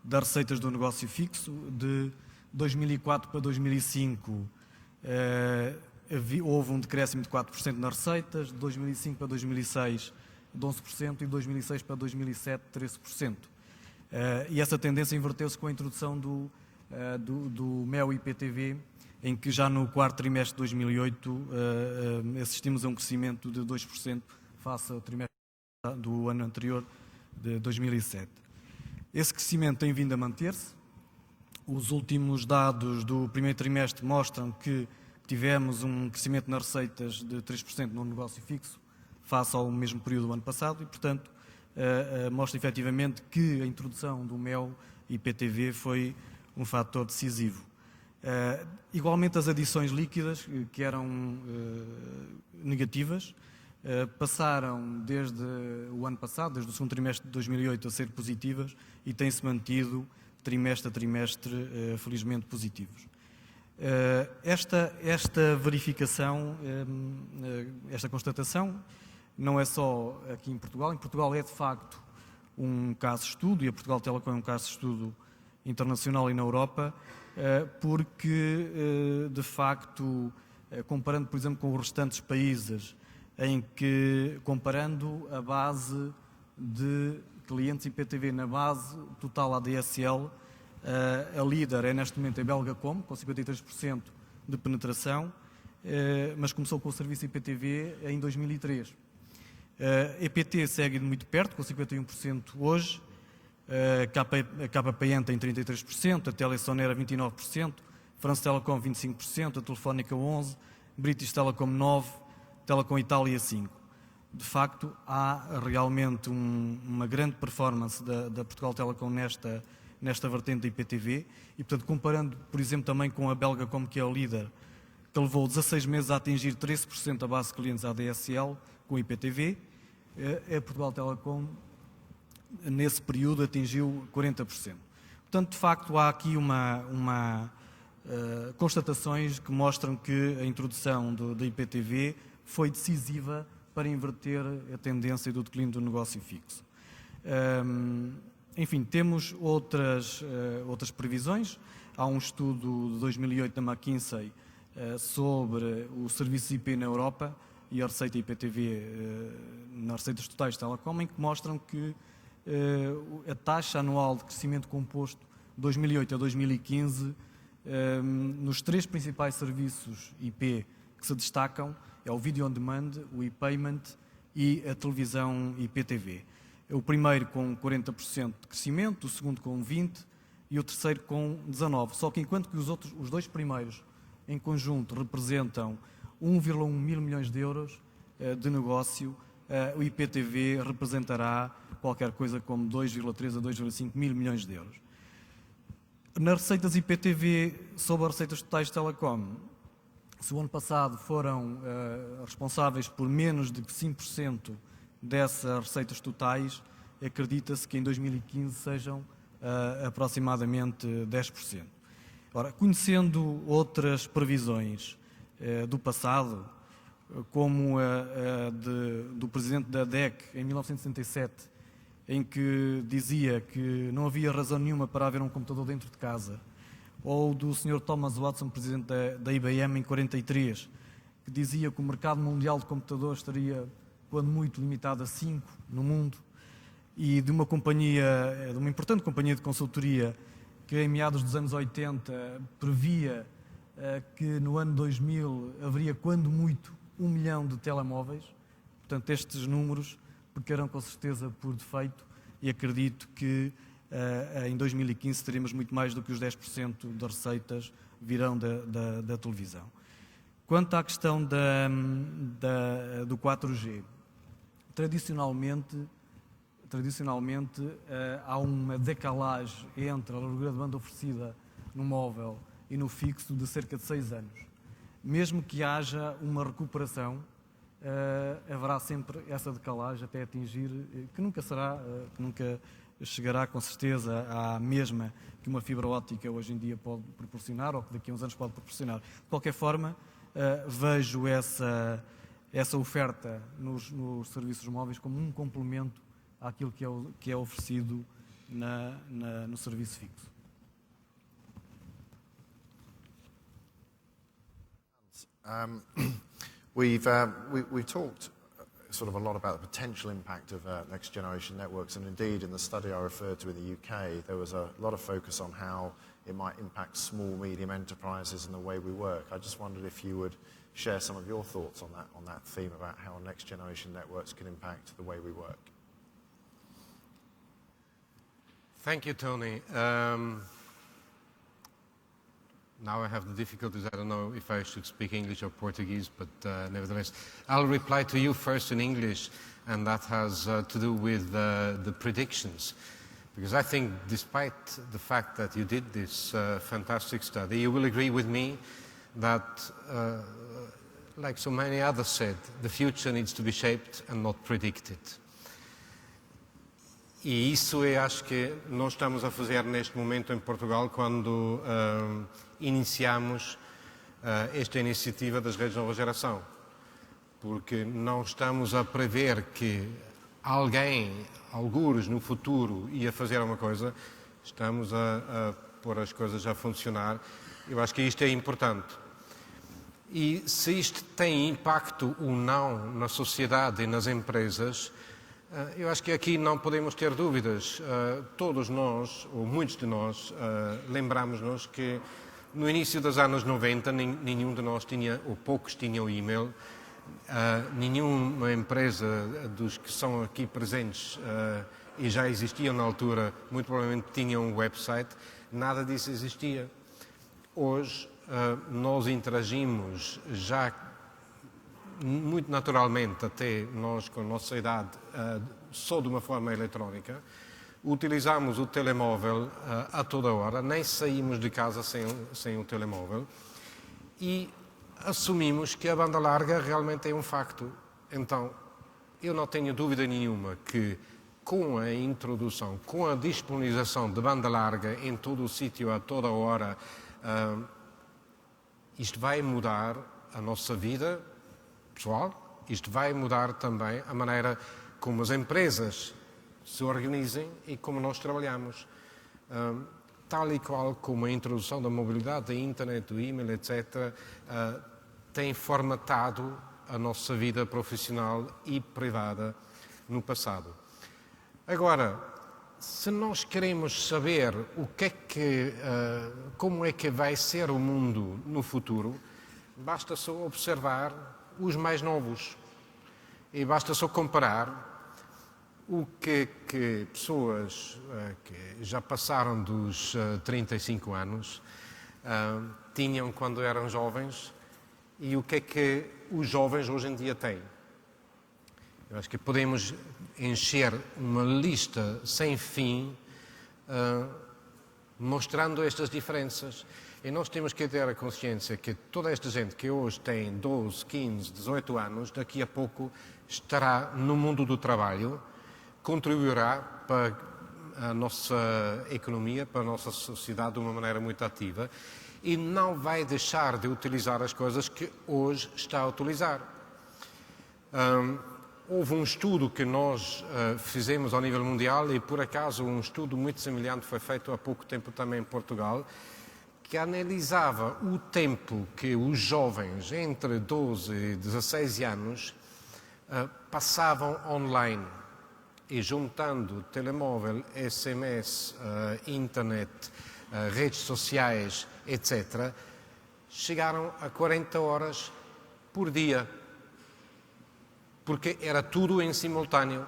das receitas do negócio fixo. De 2004 para 2005 houve um decréscimo de 4% nas receitas, de 2005 para 2006 de 11% e de 2006 para 2007 13%. E essa tendência inverteu-se com a introdução do MEO IPTV, em que já no quarto trimestre de 2008 assistimos a um crescimento de 2% face ao trimestre do ano anterior, de 2007. Esse crescimento tem vindo a manter-se. Os últimos dados do primeiro trimestre mostram que tivemos um crescimento nas receitas de 3% no negócio fixo, face ao mesmo período do ano passado, e, portanto, mostra efetivamente que a introdução do MEO IPTV foi um fator decisivo. Igualmente, as adições líquidas, que eram negativas, passaram desde o ano passado, desde o segundo trimestre de 2008, a ser positivas e têm-se mantido trimestre a trimestre, felizmente, positivos. Esta verificação, esta constatação, não é só aqui em Portugal. Em Portugal é, de facto, um caso de estudo, e a Portugal Telecom é um caso de estudo internacional e na Europa, porque, de facto, comparando, por exemplo, com os restantes países, em que, comparando a base de clientes IPTV na base total ADSL, a líder é, neste momento, a Belgacom, com 53% de penetração, mas começou com o serviço IPTV em 2003. A EPT segue de muito perto, com 51% hoje, a KPN tem 33%, a Telesonera 29%, France Telecom 25%, a Telefónica 11%, British Telecom 9%, Telecom Itália 5%. De facto, há realmente uma grande performance da Portugal Telecom nesta vertente da IPTV e, portanto, comparando, por exemplo, também com a Belgacom, que é o líder, que levou 16 meses a atingir 13% da base de clientes ADSL com IPTV, a Portugal Telecom, nesse período, atingiu 40%. Portanto, de facto, há aqui constatações que mostram que a introdução da IPTV foi decisiva para inverter a tendência do declínio do negócio fixo. Enfim, temos outras previsões. Há um estudo de 2008 da McKinsey sobre o serviço IP na Europa e a receita IPTV nas receitas totais de telecom, em que mostram que a taxa anual de crescimento composto de 2008 a 2015 nos três principais serviços IP que se destacam é o Video On Demand, o e-Payment e a televisão IPTV. O primeiro com 40% de crescimento, o segundo com 20% e o terceiro com 19%. Só que enquanto que os dois primeiros em conjunto representam 1,1 mil milhões de euros de negócio, o IPTV representará qualquer coisa como 2,3 a 2,5 mil milhões de euros. Nas receitas IPTV sobre as receitas totais de telecom, se o ano passado foram responsáveis por menos de 5% dessas receitas totais, acredita-se que em 2015 sejam aproximadamente 10%. Ora, conhecendo outras previsões do passado, como do presidente da DEC em 1977, em que dizia que não havia razão nenhuma para haver um computador dentro de casa, ou do Sr. Thomas Watson, presidente da IBM, em 43, que dizia que o mercado mundial de computadores estaria, quando muito, limitado a 5 no mundo, e de uma importante companhia de consultoria que em meados dos anos 80 previa que no ano 2000 haveria, quando muito, 1 milhão de telemóveis. Portanto, estes números pecarão com certeza por defeito e acredito que em 2015 teremos muito mais do que os 10% das receitas virão da televisão. Quanto à questão do 4G, tradicionalmente há uma decalagem entre a largura de banda oferecida no móvel e no fixo de cerca de 6 anos. Mesmo que haja uma recuperação, haverá sempre essa decalagem até atingir, que nunca chegará com certeza à mesma que uma fibra óptica hoje em dia pode proporcionar ou que daqui a uns anos pode proporcionar. De qualquer forma, vejo essa oferta nos serviços móveis como um complemento àquilo que é oferecido no serviço fixo. We've talked sort of a lot about the potential impact of next generation networks, and indeed in the study I referred to in the UK, there was a lot of focus on how it might impact small, medium enterprises and the way we work. I just wondered if you would share some of your thoughts on that theme about how next generation networks can impact the way we work. Thank you, Tony. Now I have the difficulties. I don't know if I should speak English or Portuguese, but nevertheless, I'll reply to you first in English, and that has to do with the predictions. Because I think despite the fact that you did this fantastic study, you will agree with me that, like so many others said, the future needs to be shaped and not predicted. E isso eu acho que nós estamos a fazer neste momento em Portugal quando iniciamos esta iniciativa das redes de nova geração. Porque não estamos a prever que alguém, algures no futuro, ia fazer uma coisa, estamos a pôr as coisas a funcionar. Eu acho que isto é importante. E se isto tem impacto ou não na sociedade e nas empresas, eu acho que aqui não podemos ter dúvidas. Todos nós, ou muitos de nós, lembramos-nos que no início dos anos 90 nenhum de nós tinha, ou poucos tinham e-mail, nenhuma empresa dos que são aqui presentes e já existiam na altura, muito provavelmente tinham um website, nada disso existia. Hoje nós interagimos já muito naturalmente, até nós com a nossa idade, só de uma forma eletrónica. Utilizamos o telemóvel a toda hora, nem saímos de casa sem o telemóvel e assumimos que a banda larga realmente é um facto. Então, eu não tenho dúvida nenhuma que com a introdução, com a disponibilização de banda larga em todo o sítio, a toda hora, isto vai mudar a nossa vida pessoal, isto vai mudar também a maneira como as empresas se organizem e como nós trabalhamos. Tal e qual como a introdução da mobilidade, da internet, do e-mail, etc., tem formatado a nossa vida profissional e privada no passado. Agora, se nós queremos saber como é que vai ser o mundo no futuro, basta só observar os mais novos e basta só comparar o que pessoas que já passaram dos 35 anos tinham quando eram jovens e o que os jovens hoje em dia têm. Eu acho que podemos encher uma lista sem fim mostrando estas diferenças. E nós temos que ter a consciência que toda esta gente que hoje tem 12, 15, 18 anos, daqui a pouco estará no mundo do trabalho, contribuirá para a nossa economia, para a nossa sociedade de uma maneira muito ativa e não vai deixar de utilizar as coisas que hoje está a utilizar. Houve um estudo que nós fizemos ao nível mundial e, por acaso, um estudo muito semelhante foi feito há pouco tempo também em Portugal, que analisava o tempo que os jovens entre 12 e 16 anos passavam online e juntando telemóvel, SMS, internet, redes sociais, etc., chegaram a 40 horas por dia, porque era tudo em simultâneo.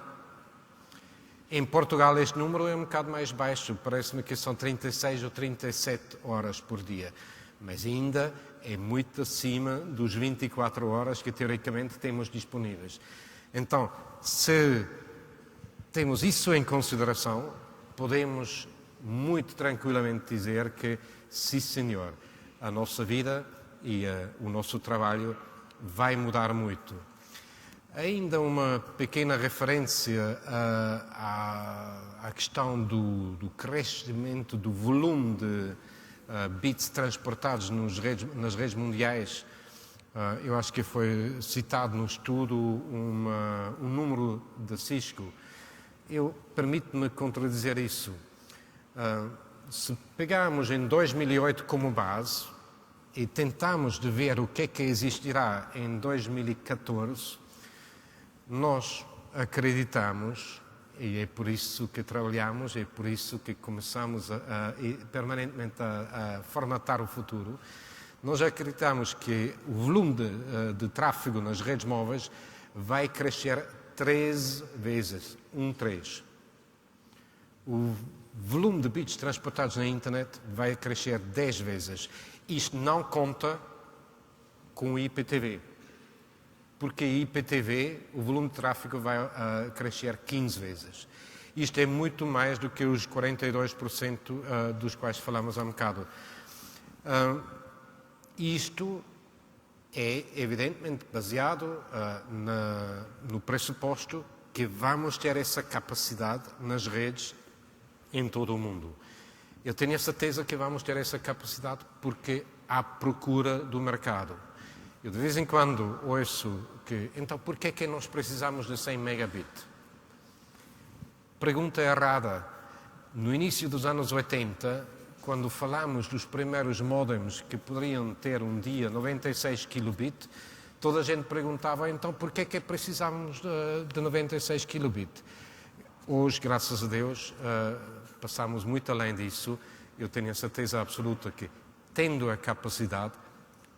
Em Portugal este número é um bocado mais baixo, parece-me que são 36 ou 37 horas por dia, mas ainda é muito acima dos 24 horas que teoricamente temos disponíveis. Então, se temos isso em consideração, podemos muito tranquilamente dizer que, sim senhor, a nossa vida e o nosso trabalho vai mudar muito. Ainda uma pequena referência à questão do crescimento do volume de bits transportados nas redes mundiais. Eu acho que foi citado no estudo um número de Cisco. Eu permito-me contradizer isso. Se pegarmos em 2008 como base e tentarmos de ver o que é que existirá em 2014, nós acreditamos, e é por isso que trabalhamos, é por isso que começamos permanentemente a formatar o futuro. Nós acreditamos que o volume de tráfego nas redes móveis vai crescer 13 vezes, 3. O volume de bits transportados na internet vai crescer 10 vezes. Isto não conta com o IPTV, porque o IPTV, o volume de tráfego vai crescer 15 vezes. Isto é muito mais do que os 42% dos quais falamos há um bocado. Isto é evidentemente baseado no pressuposto que vamos ter essa capacidade nas redes em todo o mundo. Eu tenho a certeza que vamos ter essa capacidade porque há procura do mercado. Eu de vez em quando ouço que, então, por que é que nós precisamos de 100 megabit? Pergunta errada. No início dos anos 80, quando falámos dos primeiros modems que poderiam ter um dia 96 kilobit, toda a gente perguntava, então, por que é que precisávamos de 96 kilobit? Hoje, graças a Deus, passamos muito além disso. Eu tenho a certeza absoluta que, tendo a capacidade,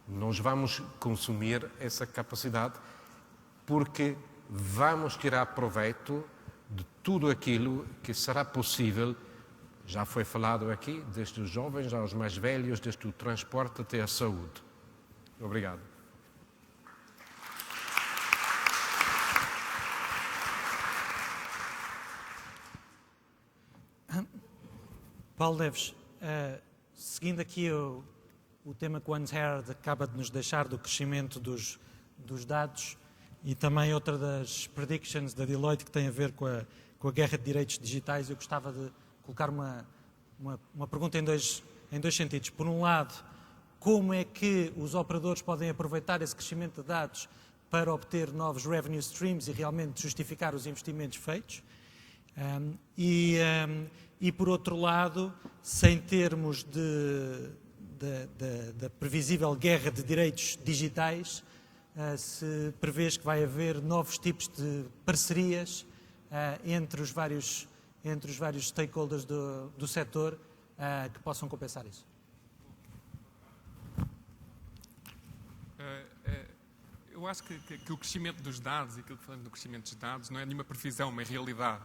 nós vamos consumir essa capacidade porque vamos tirar proveito de tudo aquilo que será possível. Já foi falado aqui, desde os jovens aos mais velhos, desde o transporte até a saúde. Obrigado. Paulo Neves, seguindo aqui o tema que o Hans Herd acaba de nos deixar do crescimento dos dados e também outra das predictions da Deloitte que tem a ver com a guerra de direitos digitais, eu gostava de colocar uma pergunta em dois sentidos. Por um lado, como é que os operadores podem aproveitar esse crescimento de dados para obter novos revenue streams e realmente justificar os investimentos feitos? E por outro lado, sem termos da previsível guerra de direitos digitais, se prevês que vai haver novos tipos de parcerias entre os vários stakeholders do setor que possam compensar isso? Eu acho que o crescimento dos dados e aquilo que falamos do crescimento dos dados não é nenhuma previsão, uma realidade.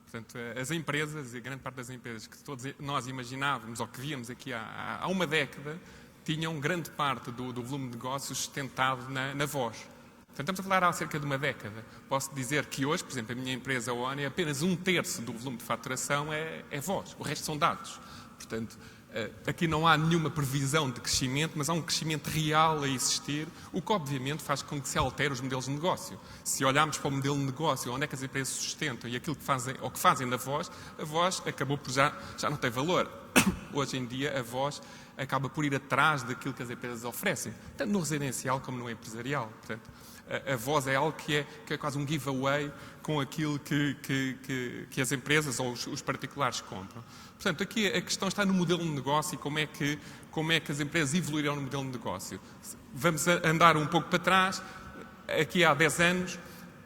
Portanto, as empresas, e a grande parte das empresas que todos nós imaginávamos ou que víamos aqui há uma década, tinham grande parte do volume de negócios sustentado na voz. Portanto, estamos a falar há cerca de uma década. Posso dizer que hoje, por exemplo, a minha empresa, a ONI, apenas 1/3 do volume de faturação é voz. O resto são dados. Portanto, aqui não há nenhuma previsão de crescimento, mas há um crescimento real a existir, o que obviamente faz com que se altere os modelos de negócio. Se olharmos para o modelo de negócio, onde é que as empresas sustentam e aquilo que fazem, ou que fazem na voz, a voz acabou por já não tem valor. Hoje em dia, a voz acaba por ir atrás daquilo que as empresas oferecem, tanto no residencial como no empresarial. Portanto, a voz é algo que é quase um giveaway com aquilo que as empresas ou os particulares compram. Portanto, aqui a questão está no modelo de negócio e como é que as empresas evoluirão no modelo de negócio. Vamos andar um pouco para trás. Aqui há 10 anos,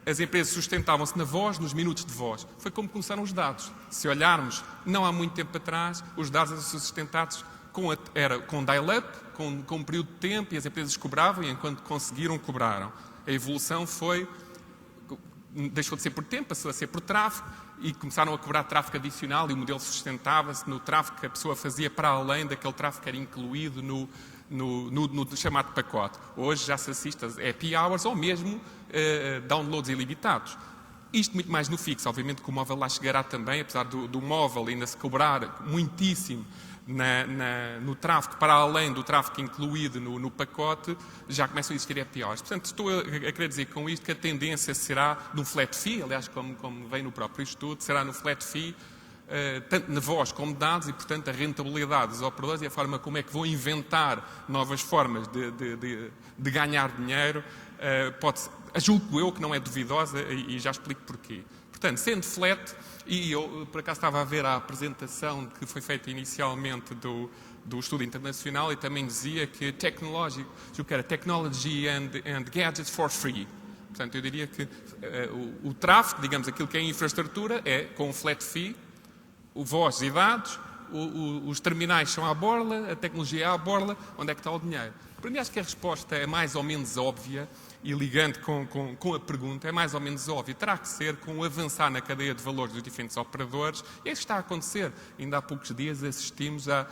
as empresas sustentavam-se na voz, nos minutos de voz. Foi como começaram os dados. Se olharmos, não há muito tempo atrás, os dados eram sustentados com dial-up, com um período de tempo, e as empresas cobravam, e enquanto conseguiram, cobraram. A evolução deixou de ser por tempo, passou a ser por tráfego, e começaram a cobrar tráfego adicional, e o modelo sustentava-se no tráfego que a pessoa fazia para além daquele tráfego que era incluído no chamado pacote. Hoje já se assiste a happy hours ou mesmo downloads ilimitados. Isto muito mais no fixo. Obviamente que o móvel lá chegará também, apesar do móvel ainda se cobrar muitíssimo no tráfego, para além do tráfego incluído no pacote, já começam a existir happy hours. Portanto, estou a querer dizer com isto que a tendência será no flat fee, aliás, como vem no próprio estudo, será no flat fee, tanto na voz como dados, e, portanto, a rentabilidade dos operadores e a forma como é que vão inventar novas formas de ganhar dinheiro, julgo eu que não é duvidosa, e já explico porquê. Portanto, sendo flat, e eu por acaso estava a ver a apresentação que foi feita inicialmente do estudo internacional, e também dizia que technology and gadgets for free. Portanto, eu diria que o tráfego, digamos, aquilo que é infraestrutura, é com flat fee, o voz e dados, os terminais são à borla, a tecnologia é à borla, onde é que está o dinheiro? Para mim, acho que a resposta é mais ou menos óbvia, e ligando com a pergunta, é mais ou menos óbvia. Terá que ser com o avançar na cadeia de valores dos diferentes operadores, e é isso que está a acontecer. Ainda há poucos dias assistimos a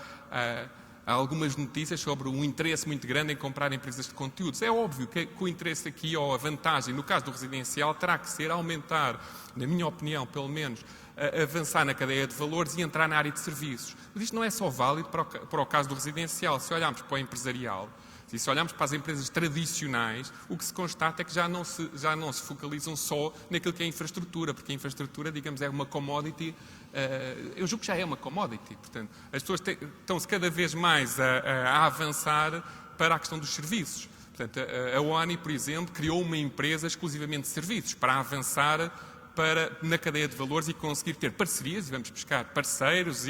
algumas notícias sobre um interesse muito grande em comprar empresas de conteúdos. É óbvio que o interesse aqui, ou a vantagem, no caso do residencial, terá que ser aumentar, na minha opinião, pelo menos, avançar na cadeia de valores e entrar na área de serviços. Mas isto não é só válido para o caso do residencial. Se olharmos para o empresarial, e se olharmos para as empresas tradicionais, o que se constata é que já não se focalizam só naquilo que é infraestrutura, porque a infraestrutura, digamos, é uma commodity. Eu julgo que já é uma commodity. Portanto, as pessoas estão-se cada vez mais a avançar para a questão dos serviços. Portanto, a ONI, por exemplo, criou uma empresa exclusivamente de serviços para avançar na cadeia de valores e conseguir ter parcerias, e vamos buscar parceiros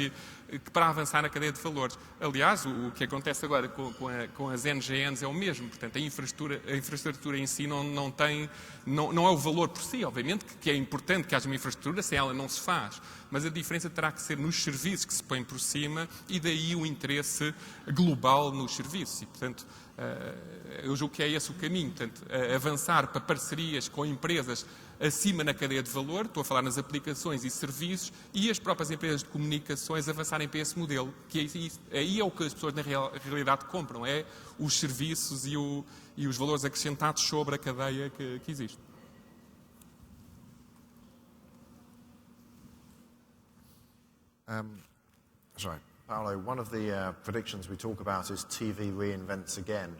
para avançar na cadeia de valores. Aliás, o que acontece agora com as NGNs é o mesmo. Portanto, a infraestrutura em si não é o valor por si. Obviamente que é importante que haja uma infraestrutura, sem ela não se faz. Mas a diferença terá que ser nos serviços que se põem por cima, e daí o interesse global nos serviços. E, portanto, eu julgo que é esse o caminho. Portanto, avançar para parcerias com empresas acima na cadeia de valor, estou a falar nas aplicações e serviços, e as próprias empresas de comunicações avançarem para esse modelo, que aí é o que as pessoas na realidade compram, é os serviços e os valores acrescentados sobre a cadeia que existe. Sorry, Paolo, one of the predictions we talk about is TV reinvents again.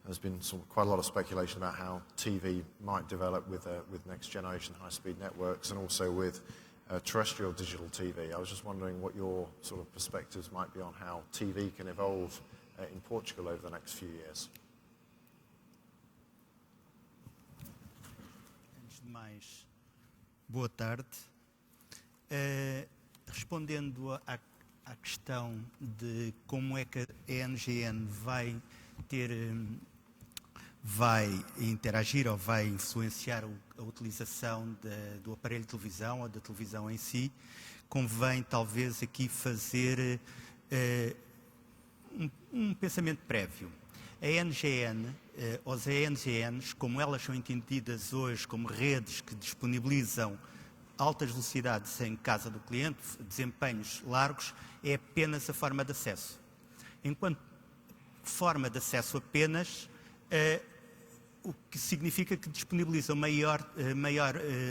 There's been quite a lot of speculation about how TV might develop with next generation high-speed networks, and also with terrestrial digital TV. I was just wondering what your sort of perspectives might be on how TV can evolve in Portugal over the next few years. Antes de mais, boa tarde. Respondendo à questão de como é que a NGN vai interagir ou vai influenciar a utilização do aparelho de televisão ou da televisão em si, convém talvez aqui fazer um pensamento prévio. A NGN, ou as NGNs, como elas são entendidas hoje como redes que disponibilizam altas velocidades em casa do cliente, desempenhos largos, é apenas a forma de acesso. Enquanto forma de acesso apenas, o que significa que disponibilizam maior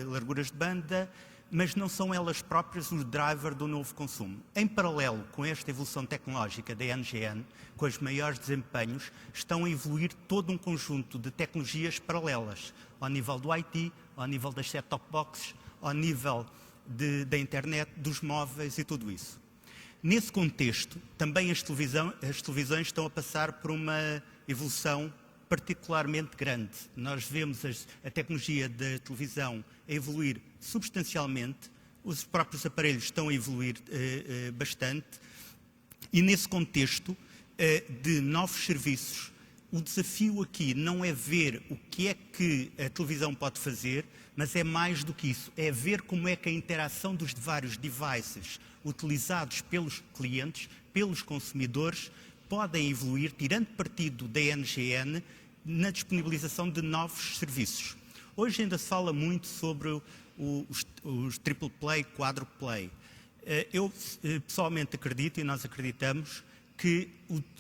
larguras de banda, mas não são elas próprias o driver do novo consumo. Em paralelo com esta evolução tecnológica da NGN, com os maiores desempenhos, estão a evoluir todo um conjunto de tecnologias paralelas, ao nível do IT, ao nível das set-top boxes, ao nível da internet, dos móveis e tudo isso. Nesse contexto, também as televisões estão a passar por uma evolução particularmente grande. Nós vemos a tecnologia da televisão a evoluir substancialmente, os próprios aparelhos estão a evoluir bastante, e nesse contexto de novos serviços, o desafio aqui não é ver o que é que a televisão pode fazer, mas é mais do que isso, é ver como é que a interação dos vários devices utilizados pelos clientes, pelos consumidores, podem evoluir, tirando partido da NGN, na disponibilização de novos serviços. Hoje ainda se fala muito sobre os triple play, quadruple play. Eu pessoalmente acredito, e nós acreditamos, que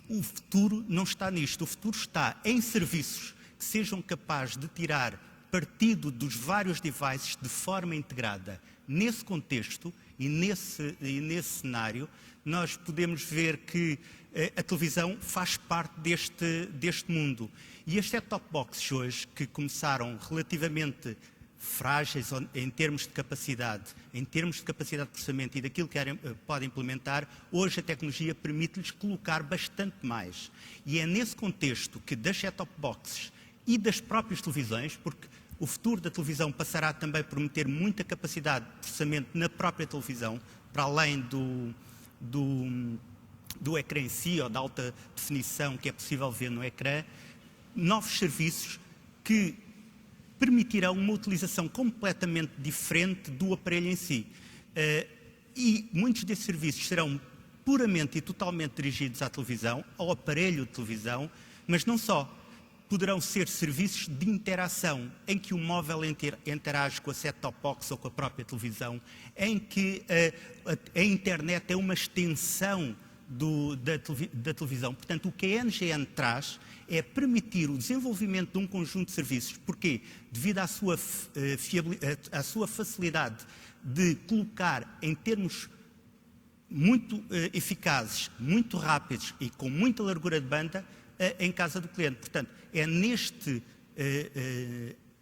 o futuro não está nisto. O futuro está em serviços que sejam capazes de tirar partido dos vários devices de forma integrada. Nesse contexto e nesse cenário, nós podemos ver que a televisão faz parte deste mundo. E as set-top boxes hoje, que começaram relativamente frágeis em termos de capacidade de processamento e daquilo que podem implementar, hoje a tecnologia permite-lhes colocar bastante mais. E é nesse contexto que das set-top boxes e das próprias televisões, porque o futuro da televisão passará também por meter muita capacidade de processamento na própria televisão, para além do ecrã em si, ou da alta definição que é possível ver no ecrã, novos serviços que permitirão uma utilização completamente diferente do aparelho em si. E muitos desses serviços serão puramente e totalmente dirigidos à televisão, ao aparelho de televisão, mas não só. Poderão ser serviços de interação, em que o móvel interage com a set-top box ou com a própria televisão, em que a internet é uma extensão da televisão. Portanto, o que a NGN traz é permitir o desenvolvimento de um conjunto de serviços. Porquê? Devido à sua facilidade de colocar em termos muito eficazes, muito rápidos e com muita largura de banda em casa do cliente. Portanto, é neste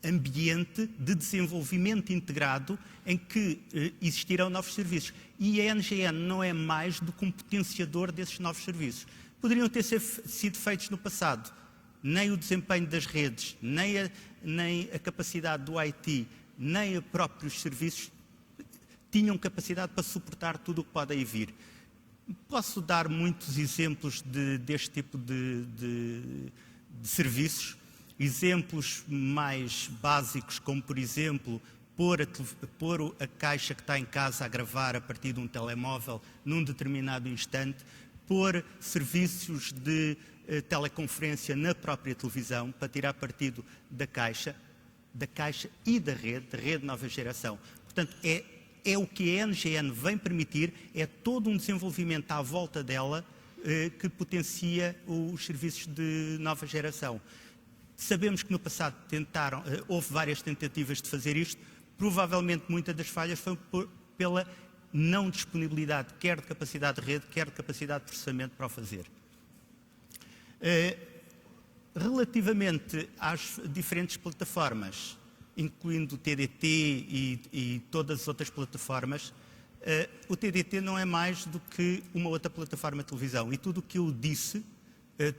ambiente de desenvolvimento integrado em que existirão novos serviços. E a NGN não é mais do que um potenciador desses novos serviços. Poderiam ter sido feitos no passado. Nem o desempenho das redes, nem a capacidade do IT, nem os próprios serviços tinham capacidade para suportar tudo o que pode aí vir. Posso dar muitos exemplos deste tipo de serviços. Exemplos mais básicos, como por exemplo, pôr a caixa que está em casa a gravar a partir de um telemóvel num determinado instante, pôr serviços de teleconferência na própria televisão para tirar partido da caixa e da rede nova geração. Portanto, é o que a NGN vem permitir, é todo um desenvolvimento à volta dela que potencia os serviços de nova geração. Sabemos que no passado houve várias tentativas de fazer isto, provavelmente muitas das falhas foi pela não disponibilidade, quer de capacidade de rede, quer de capacidade de processamento para o fazer. Relativamente às diferentes plataformas, incluindo o TDT e todas as outras plataformas, o TDT não é mais do que uma outra plataforma de televisão. E tudo o que eu disse,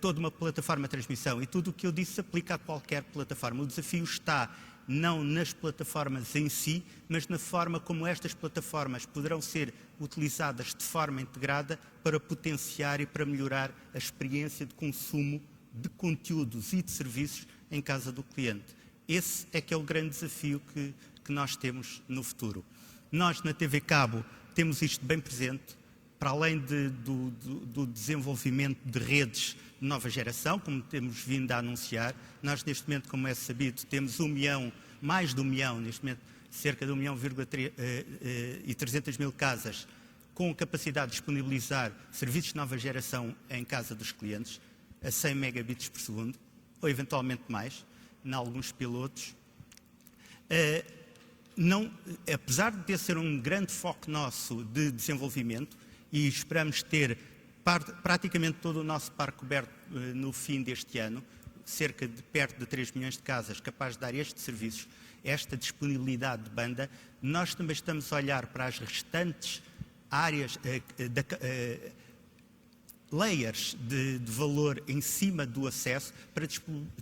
toda uma plataforma de transmissão, e tudo o que eu disse se aplica a qualquer plataforma. O desafio está não nas plataformas em si, mas na forma como estas plataformas poderão ser utilizadas de forma integrada para potenciar e para melhorar a experiência de consumo de conteúdos e de serviços em casa do cliente. Esse é que é o grande desafio que nós temos no futuro. Nós, na TV Cabo, temos isto bem presente, para além do desenvolvimento de redes de nova geração, como temos vindo a anunciar. Nós, neste momento, como é sabido, temos mais de 1 milhão, neste momento, cerca de 1.300.000 casas, com capacidade de disponibilizar serviços de nova geração em casa dos clientes, a 100 megabits por segundo, ou eventualmente mais, em alguns pilotos. Apesar de ser um grande foco nosso de desenvolvimento, e esperamos ter praticamente todo o nosso parque coberto no fim deste ano, perto de 3 milhões de casas capazes de dar estes serviços, esta disponibilidade de banda, nós também estamos a olhar para as restantes áreas, layers de valor em cima do acesso para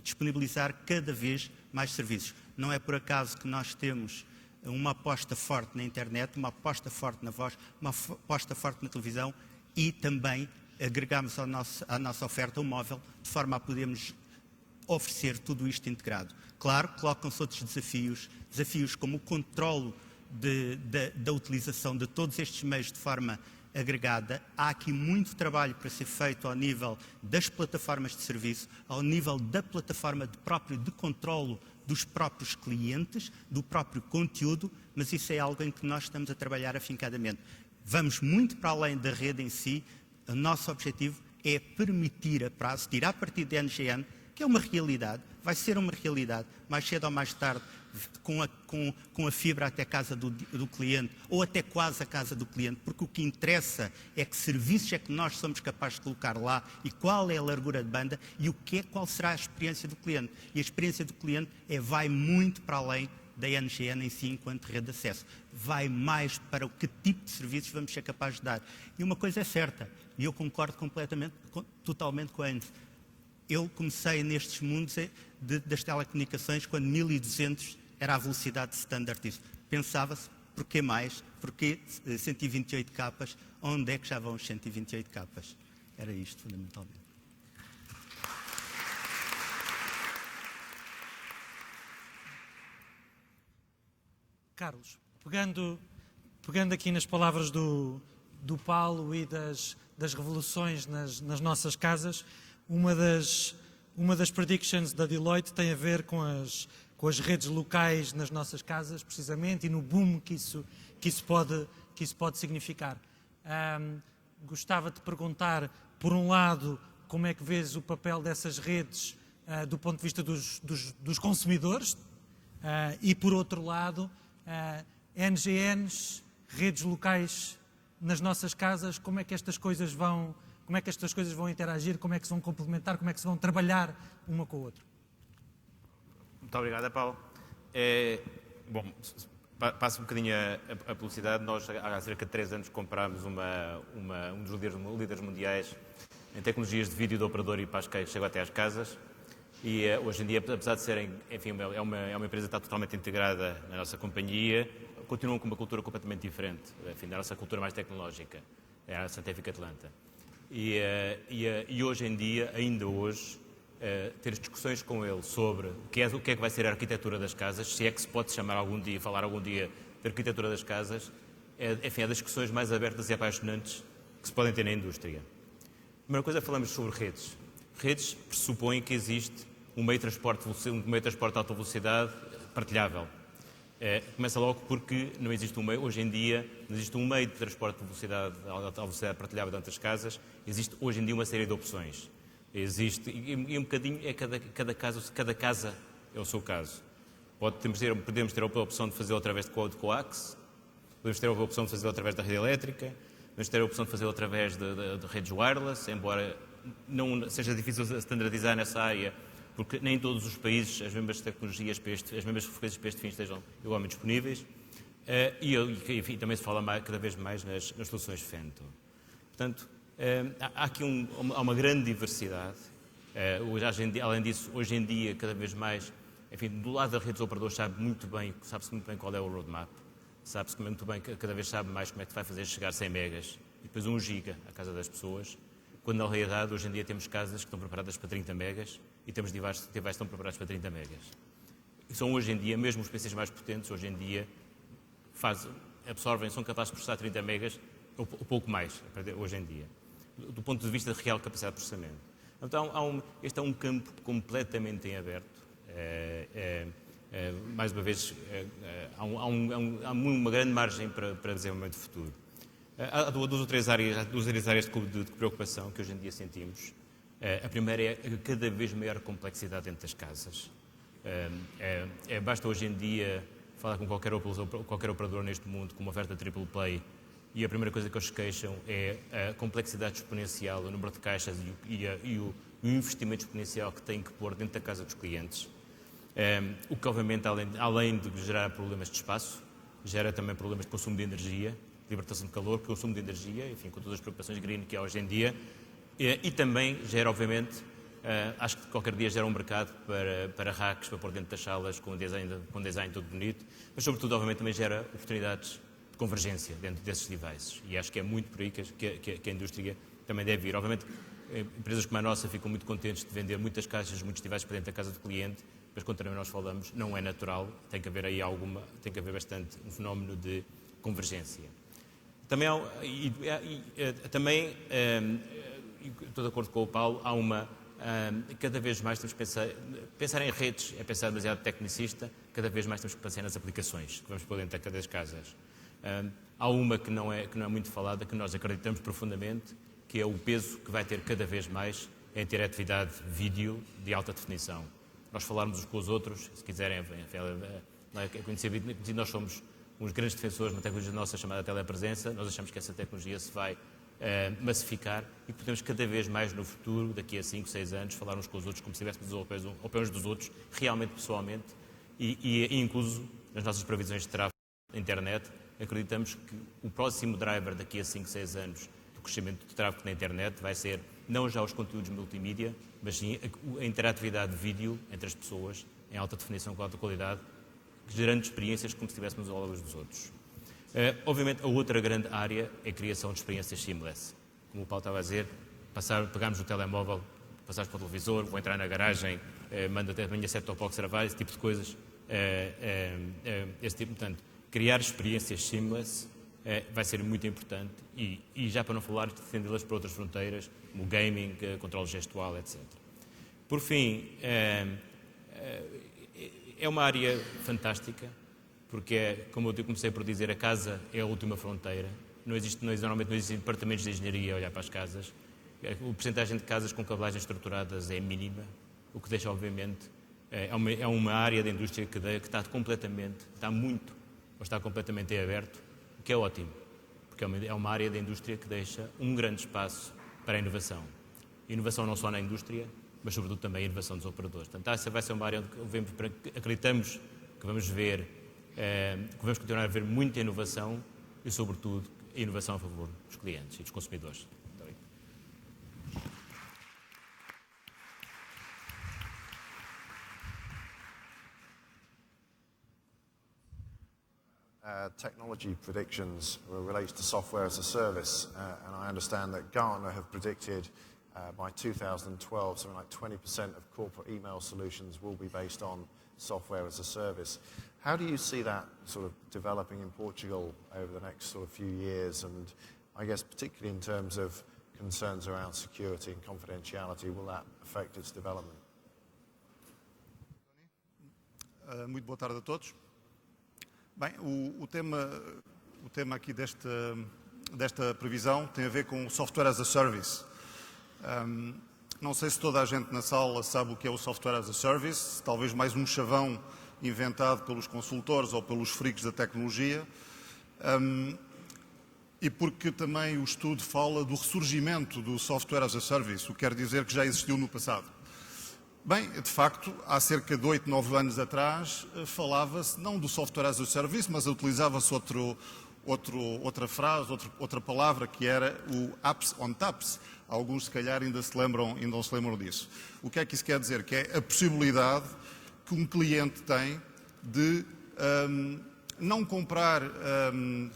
disponibilizar cada vez mais serviços. Não é por acaso que nós temos uma aposta forte na internet, uma aposta forte na voz, uma aposta forte na televisão e também agregamos à nossa oferta o móvel, de forma a podermos oferecer tudo isto integrado. Claro, colocam-se outros desafios como o controlo da utilização de todos estes meios de forma agregada. Há aqui muito trabalho para ser feito ao nível das plataformas de serviço, ao nível da plataforma de controlo dos próprios clientes, do próprio conteúdo, mas isso é algo em que nós estamos a trabalhar afincadamente. Vamos muito para além da rede em si. O nosso objetivo é permitir a prazo, tirar partido da NGN, que é uma realidade, vai ser uma realidade, mais cedo ou mais tarde, com a fibra até a casa do cliente, ou até quase a casa do cliente, porque o que interessa é que serviços é que nós somos capazes de colocar lá e qual é a largura de banda e qual será a experiência do cliente. E a experiência do cliente vai muito para além da NGN em si enquanto rede de acesso. Vai mais para o que tipo de serviços vamos ser capazes de dar. E uma coisa é certa, e eu concordo totalmente com a Anne. Eu comecei nestes mundos das telecomunicações quando 1200 era a velocidade standard disso. Pensava-se, porquê mais? Porquê 128 capas? Onde é que já vão os 128 capas? Era isto, fundamentalmente. Carlos, pegando aqui nas palavras do Paulo e das revoluções nas nossas casas, uma das predictions da Deloitte tem a ver com as redes locais nas nossas casas, precisamente, e no boom que isso pode significar. Gostava de perguntar, por um lado, como é que vês o papel dessas redes do ponto de vista dos consumidores, e, por outro lado, NGNs, redes locais nas nossas casas, como é que estas coisas vão interagir, como é que se vão complementar, como é que se vão trabalhar uma com a outra? Muito obrigado, Paulo. Bom, passo um bocadinho a publicidade. Nós, há cerca de 3 anos, comprámos um dos líderes mundiais em tecnologias de vídeo de operador e para que chegam até às casas. E hoje em dia, apesar de serem, enfim, é uma empresa que está totalmente integrada na nossa companhia, continuam com uma cultura completamente diferente, enfim, da nossa cultura mais tecnológica, é a Scientific Atlanta. E hoje em dia, ainda hoje, ter discussões com ele sobre o que é que vai ser a arquitetura das casas, se é que se pode falar algum dia de arquitetura das casas, enfim, é das discussões mais abertas e apaixonantes que se podem ter na indústria. A primeira coisa, falamos sobre redes. Redes pressupõem que existe um meio de transporte de alta velocidade partilhável. Começa logo porque não existe hoje em dia, não existe um meio de transporte de alta velocidade partilhável dentro das casas, existe hoje em dia uma série de opções. Existe, e um bocadinho, cada casa é o seu caso. Podemos ter a opção de fazê-lo através de coax, podemos ter a opção de fazê-lo através da rede elétrica, podemos ter a opção de fazê-lo através de redes wireless, embora não seja difícil standardizar nessa área, porque nem em todos os países as mesmas tecnologias, as mesmas frequências para este fim estejam igualmente disponíveis. E também se fala cada vez mais nas soluções Fento. Portanto, há aqui uma grande diversidade. Além disso, hoje em dia, cada vez mais, enfim, do lado da rede dos operadores sabe-se muito bem qual é o roadmap. Sabe-se muito bem, cada vez sabe mais como é que vai fazer chegar 100 megas e depois 1 giga à casa das pessoas. Quando, na realidade, hoje em dia temos casas que estão preparadas para 30 megas e temos devices que estão preparados para 30 megas. E são, hoje em dia, mesmo os PCs mais potentes, hoje em dia, são capazes de processar 30 megas ou pouco mais, hoje em dia, do ponto de vista de real capacidade de processamento. Então, este é um campo completamente em aberto. Mais uma vez, há uma grande margem para desenvolvimento futuro. Há duas ou três áreas de preocupação que hoje em dia sentimos. A primeira é a cada vez maior complexidade dentro das casas. Basta hoje em dia falar com qualquer operador neste mundo com uma oferta triple play e a primeira coisa que eles se queixam é a complexidade exponencial, o número de caixas e o investimento exponencial que têm que pôr dentro da casa dos clientes. O que, obviamente, além de gerar problemas de espaço, gera também problemas de consumo de energia, libertação de calor, consumo de energia, enfim, com todas as preocupações green que há hoje em dia, e também gera, obviamente, acho que qualquer dia gera um mercado para racks, para pôr dentro das salas, com design todo bonito, mas, sobretudo, obviamente, também gera oportunidades de convergência dentro desses devices, e acho que é muito por aí que a indústria também deve ir. Obviamente, empresas como a nossa ficam muito contentes de vender muitas caixas, muitos devices para dentro da casa do cliente, mas, quando também nós falamos, não é natural, tem que haver aí bastante um fenómeno de convergência. Também, estou de acordo com o Paulo, cada vez mais temos que pensar em redes, é pensar demasiado tecnicista, cada vez mais temos que pensar nas aplicações que vamos pôr dentro das casas. Há uma que não é muito falada, que nós acreditamos profundamente, que é o peso que vai ter cada vez mais em ter atividade vídeo de alta definição. Nós falarmos uns com os outros, se quiserem, nós somos uns grandes defensores de uma tecnologia nossa chamada telepresença. Nós achamos que essa tecnologia se vai massificar e podemos cada vez mais no futuro, daqui a 5, 6 anos, falar uns com os outros como se estivéssemos ao pé uns dos outros, realmente, pessoalmente, e incluso nas nossas previsões de tráfego na internet, acreditamos que o próximo driver daqui a 5, 6 anos do crescimento do tráfego na internet vai ser não já os conteúdos multimídia, mas sim a interatividade de vídeo entre as pessoas, em alta definição com alta qualidade, gerando experiências como se estivéssemos ao lado dos outros. Obviamente, a outra grande área é a criação de experiências seamless. Como o Paulo estava a dizer, pegarmos o telemóvel, passares para o televisor, vou entrar na garagem, manda-te a minha set-top box gravar, esse tipo de coisas. Portanto, criar experiências seamless vai ser muito importante e já para não falar de estendê-las para outras fronteiras, como o gaming, controle gestual, etc. Por fim, é uma área fantástica, porque, como eu comecei por dizer, a casa é a última fronteira. Normalmente não existem departamentos de engenharia a olhar para as casas. A percentagem de casas com cabelagens estruturadas é mínima, o que deixa, obviamente, é uma área da indústria que está completamente aberto, o que é ótimo, porque é uma área da indústria que deixa um grande espaço para a inovação. Inovação não só na indústria, mas sobretudo também a inovação dos operadores. Portanto, essa vai ser uma área onde acreditamos que vamos continuar a ver muita inovação e, sobretudo, a inovação a favor dos clientes e dos consumidores. Technology predictions relates to software as a service, and I understand that Gartner have predicted by 2012 something like 20% of corporate email solutions will be based on software as a service. How do you see that sort of developing in Portugal over the next sort of few years, and I guess particularly in terms of concerns around security and confidentiality, will that affect its development? Muito boa tarde a todos. Bem, o tema aqui desta previsão tem a ver com software as a service. Não sei se toda a gente na sala sabe o que é o software as a service, talvez mais um chavão inventado pelos consultores ou pelos freaks da tecnologia, e porque também o estudo fala do ressurgimento do software as a service, o que quer dizer que já existiu no passado. Bem, de facto, há cerca de 8, 9 anos atrás, falava-se não do software as a service, mas utilizava-se outra frase, outra palavra, que era o apps on taps. Alguns, se calhar, ainda não se lembram disso. O que é que isso quer dizer? Que é a possibilidade que um cliente tem de não comprar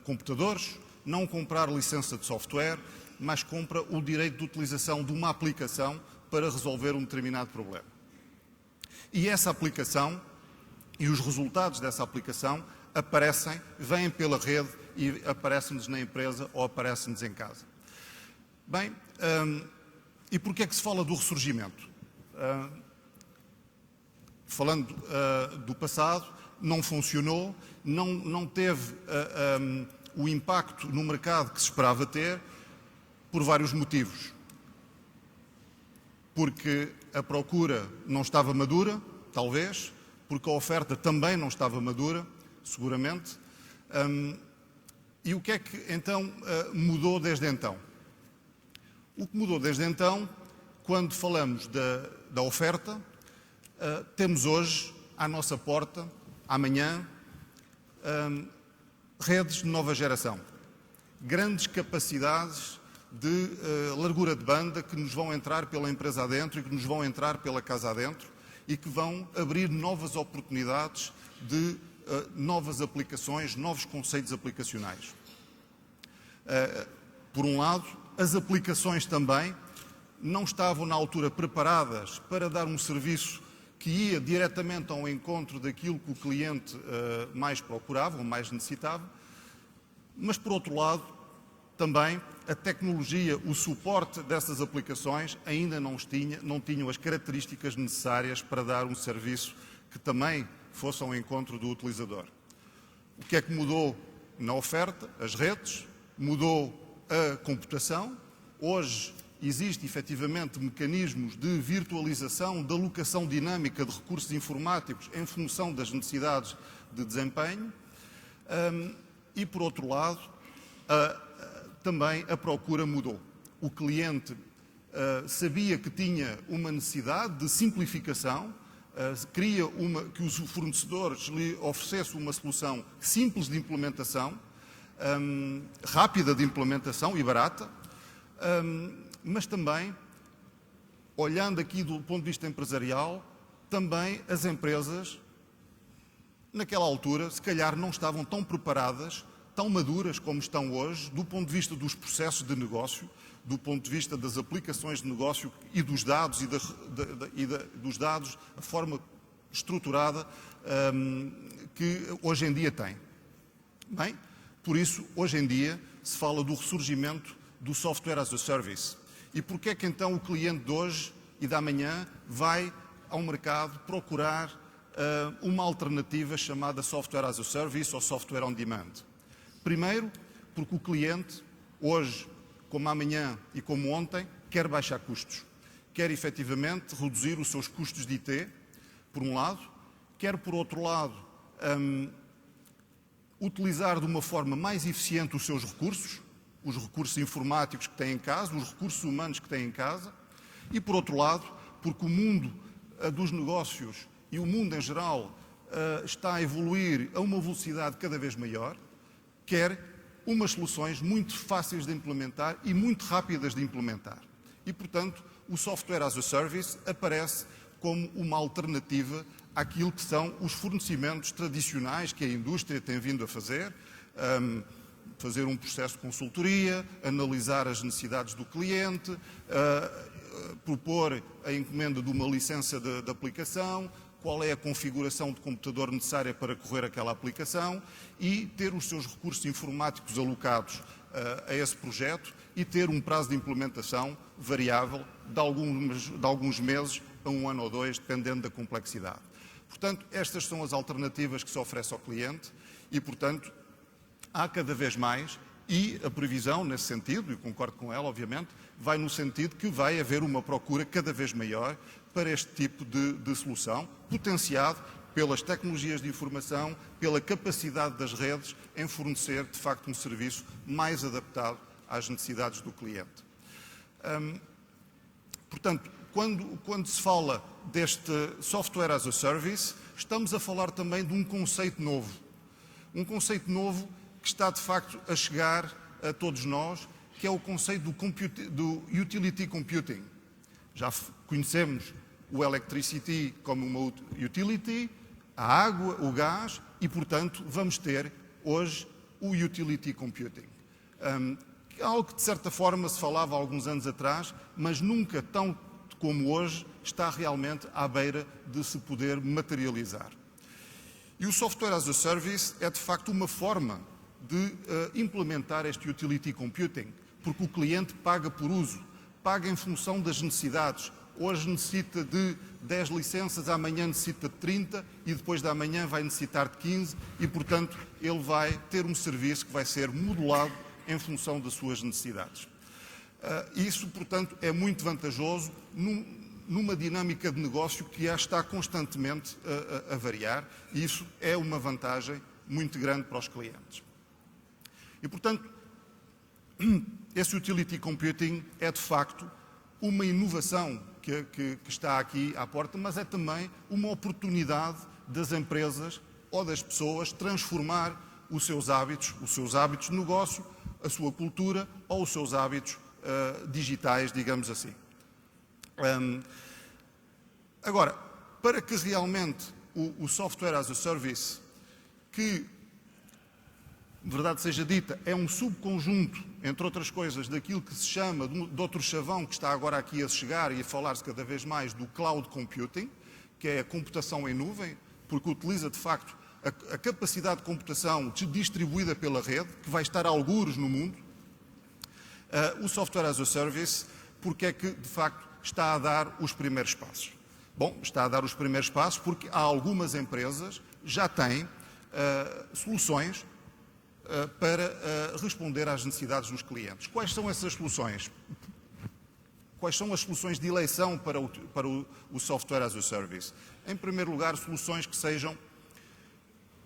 computadores, não comprar licença de software, mas compra o direito de utilização de uma aplicação para resolver um determinado problema. E essa aplicação e os resultados dessa aplicação vêm pela rede e aparecem-nos na empresa ou aparecem-nos em casa. Bem, e porquê é que se fala do ressurgimento? Falando do passado, não funcionou, não teve o impacto no mercado que se esperava ter, por vários motivos. Porque a procura não estava madura, talvez, porque a oferta também não estava madura, seguramente. E o que é que então mudou desde então? O que mudou desde então, quando falamos da oferta, temos hoje à nossa porta, amanhã, redes de nova geração, grandes capacidades de largura de banda que nos vão entrar pela empresa adentro e que nos vão entrar pela casa adentro e que vão abrir novas oportunidades de novas aplicações, novos conceitos aplicacionais. Por um lado, as aplicações também não estavam na altura preparadas para dar um serviço que ia diretamente ao encontro daquilo que o cliente mais procurava ou mais necessitava, mas por outro lado, também a tecnologia, o suporte dessas aplicações ainda não tinham as características necessárias para dar um serviço que também fosse ao encontro do utilizador. O que é que mudou na oferta? As redes, mudou a computação. Hoje existe efetivamente mecanismos de virtualização, de alocação dinâmica de recursos informáticos em função das necessidades de desempenho. E por outro lado, também a procura mudou. O cliente sabia que tinha uma necessidade de simplificação, queria que os fornecedores lhe oferecessem uma solução simples de implementação, rápida de implementação e barata, mas também, olhando aqui do ponto de vista empresarial, também as empresas, naquela altura, se calhar não estavam tão preparadas, tão maduras como estão hoje, do ponto de vista dos processos de negócio, do ponto de vista das aplicações de negócio e dos dados, dos dados, a forma estruturada que hoje em dia tem. Bem, por isso, hoje em dia, se fala do ressurgimento do software as a service. E porquê é que então o cliente de hoje e da amanhã vai ao mercado procurar uma alternativa chamada software as a service ou software on demand? Primeiro, porque o cliente, hoje, como amanhã e como ontem, quer baixar custos. Quer efetivamente reduzir os seus custos de IT, por um lado, quer por outro lado, utilizar de uma forma mais eficiente os seus recursos, os recursos informáticos que têm em casa, os recursos humanos que têm em casa, e por outro lado, porque o mundo dos negócios e o mundo em geral está a evoluir a uma velocidade cada vez maior, quer umas soluções muito fáceis de implementar e muito rápidas de implementar. E, portanto, o software as a service aparece como uma alternativa àquilo que são os fornecimentos tradicionais que a indústria tem vindo a fazer, fazer um processo de consultoria, analisar as necessidades do cliente, propor a encomenda de uma licença de aplicação, qual é a configuração de computador necessária para correr aquela aplicação e ter os seus recursos informáticos alocados a esse projeto e ter um prazo de implementação variável de alguns meses a 1 ano ou 2, dependendo da complexidade. Portanto, estas são as alternativas que se oferece ao cliente e, portanto, há cada vez mais, e a previsão nesse sentido, e concordo com ela, obviamente, vai no sentido que vai haver uma procura cada vez maior para este tipo de solução, potenciado pelas tecnologias de informação, pela capacidade das redes em fornecer, de facto, um serviço mais adaptado às necessidades do cliente. Portanto, quando se fala deste software as a service, estamos a falar também de um conceito novo. Um conceito novo que está, de facto, a chegar a todos nós, que é o conceito do utility computing. Já conhecemos o electricity como uma utility, a água, o gás, e, portanto, vamos ter hoje o utility computing. Algo que, de certa forma, se falava há alguns anos atrás, mas nunca tão como hoje está realmente à beira de se poder materializar. E o software as a service é, de facto, uma forma de implementar este utility computing, porque o cliente paga por uso, paga em função das necessidades. Hoje necessita de 10 licenças, amanhã necessita de 30 e depois da manhã vai necessitar de 15 e, portanto, ele vai ter um serviço que vai ser modulado em função das suas necessidades. Isso, portanto, é muito vantajoso numa dinâmica de negócio que já está constantemente a variar e isso é uma vantagem muito grande para os clientes. E, portanto, esse utility computing é, de facto, uma inovação que está aqui à porta, mas é também uma oportunidade das empresas ou das pessoas transformar os seus hábitos de negócio, a sua cultura ou os seus hábitos digitais, digamos assim. Agora, para que realmente o software as a service, que, verdade seja dita, é um subconjunto, entre outras coisas, daquilo que se chama de outro chavão que está agora aqui a chegar e a falar-se cada vez mais do cloud computing, que é a computação em nuvem, porque utiliza, de facto, a capacidade de computação distribuída pela rede, que vai estar a algures no mundo. O software as a service, porque é que, de facto, está a dar os primeiros passos. Bom, está a dar os primeiros passos porque há algumas empresas já têm soluções para responder às necessidades dos clientes. Quais são essas soluções? Quais são as soluções de eleição para o software as a service? Em primeiro lugar, soluções que sejam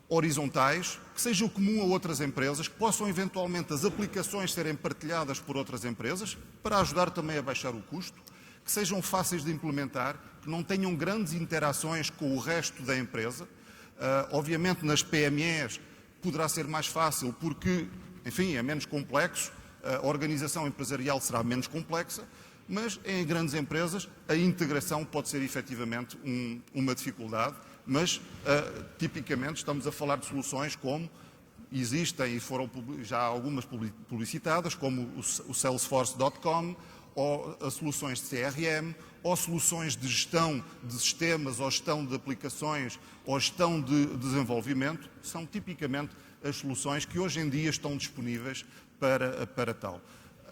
horizontais, que sejam comum a outras empresas, que possam eventualmente as aplicações serem partilhadas por outras empresas, para ajudar também a baixar o custo, que sejam fáceis de implementar, que não tenham grandes interações com o resto da empresa. Obviamente, nas PMEs poderá ser mais fácil porque, enfim, é menos complexo, a organização empresarial será menos complexa, mas em grandes empresas a integração pode ser efetivamente uma dificuldade, mas tipicamente estamos a falar de soluções como existem e foram já algumas publicitadas, como o Salesforce.com, ou as soluções de CRM, ou soluções de gestão de sistemas, ou gestão de aplicações, ou gestão de desenvolvimento, são tipicamente as soluções que hoje em dia estão disponíveis para tal.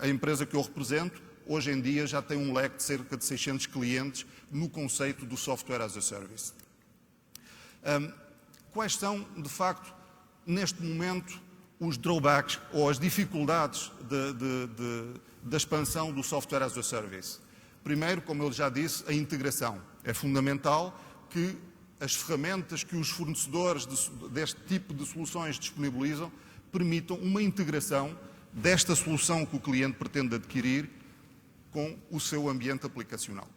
A empresa que eu represento, hoje em dia, já tem um leque de cerca de 600 clientes no conceito do Software as a Service. Quais são, de facto, neste momento, os drawbacks ou as dificuldades da expansão do Software as a Service? Primeiro, como eu já disse, a integração. É fundamental que as ferramentas que os fornecedores deste tipo de soluções disponibilizam permitam uma integração desta solução que o cliente pretende adquirir com o seu ambiente aplicacional.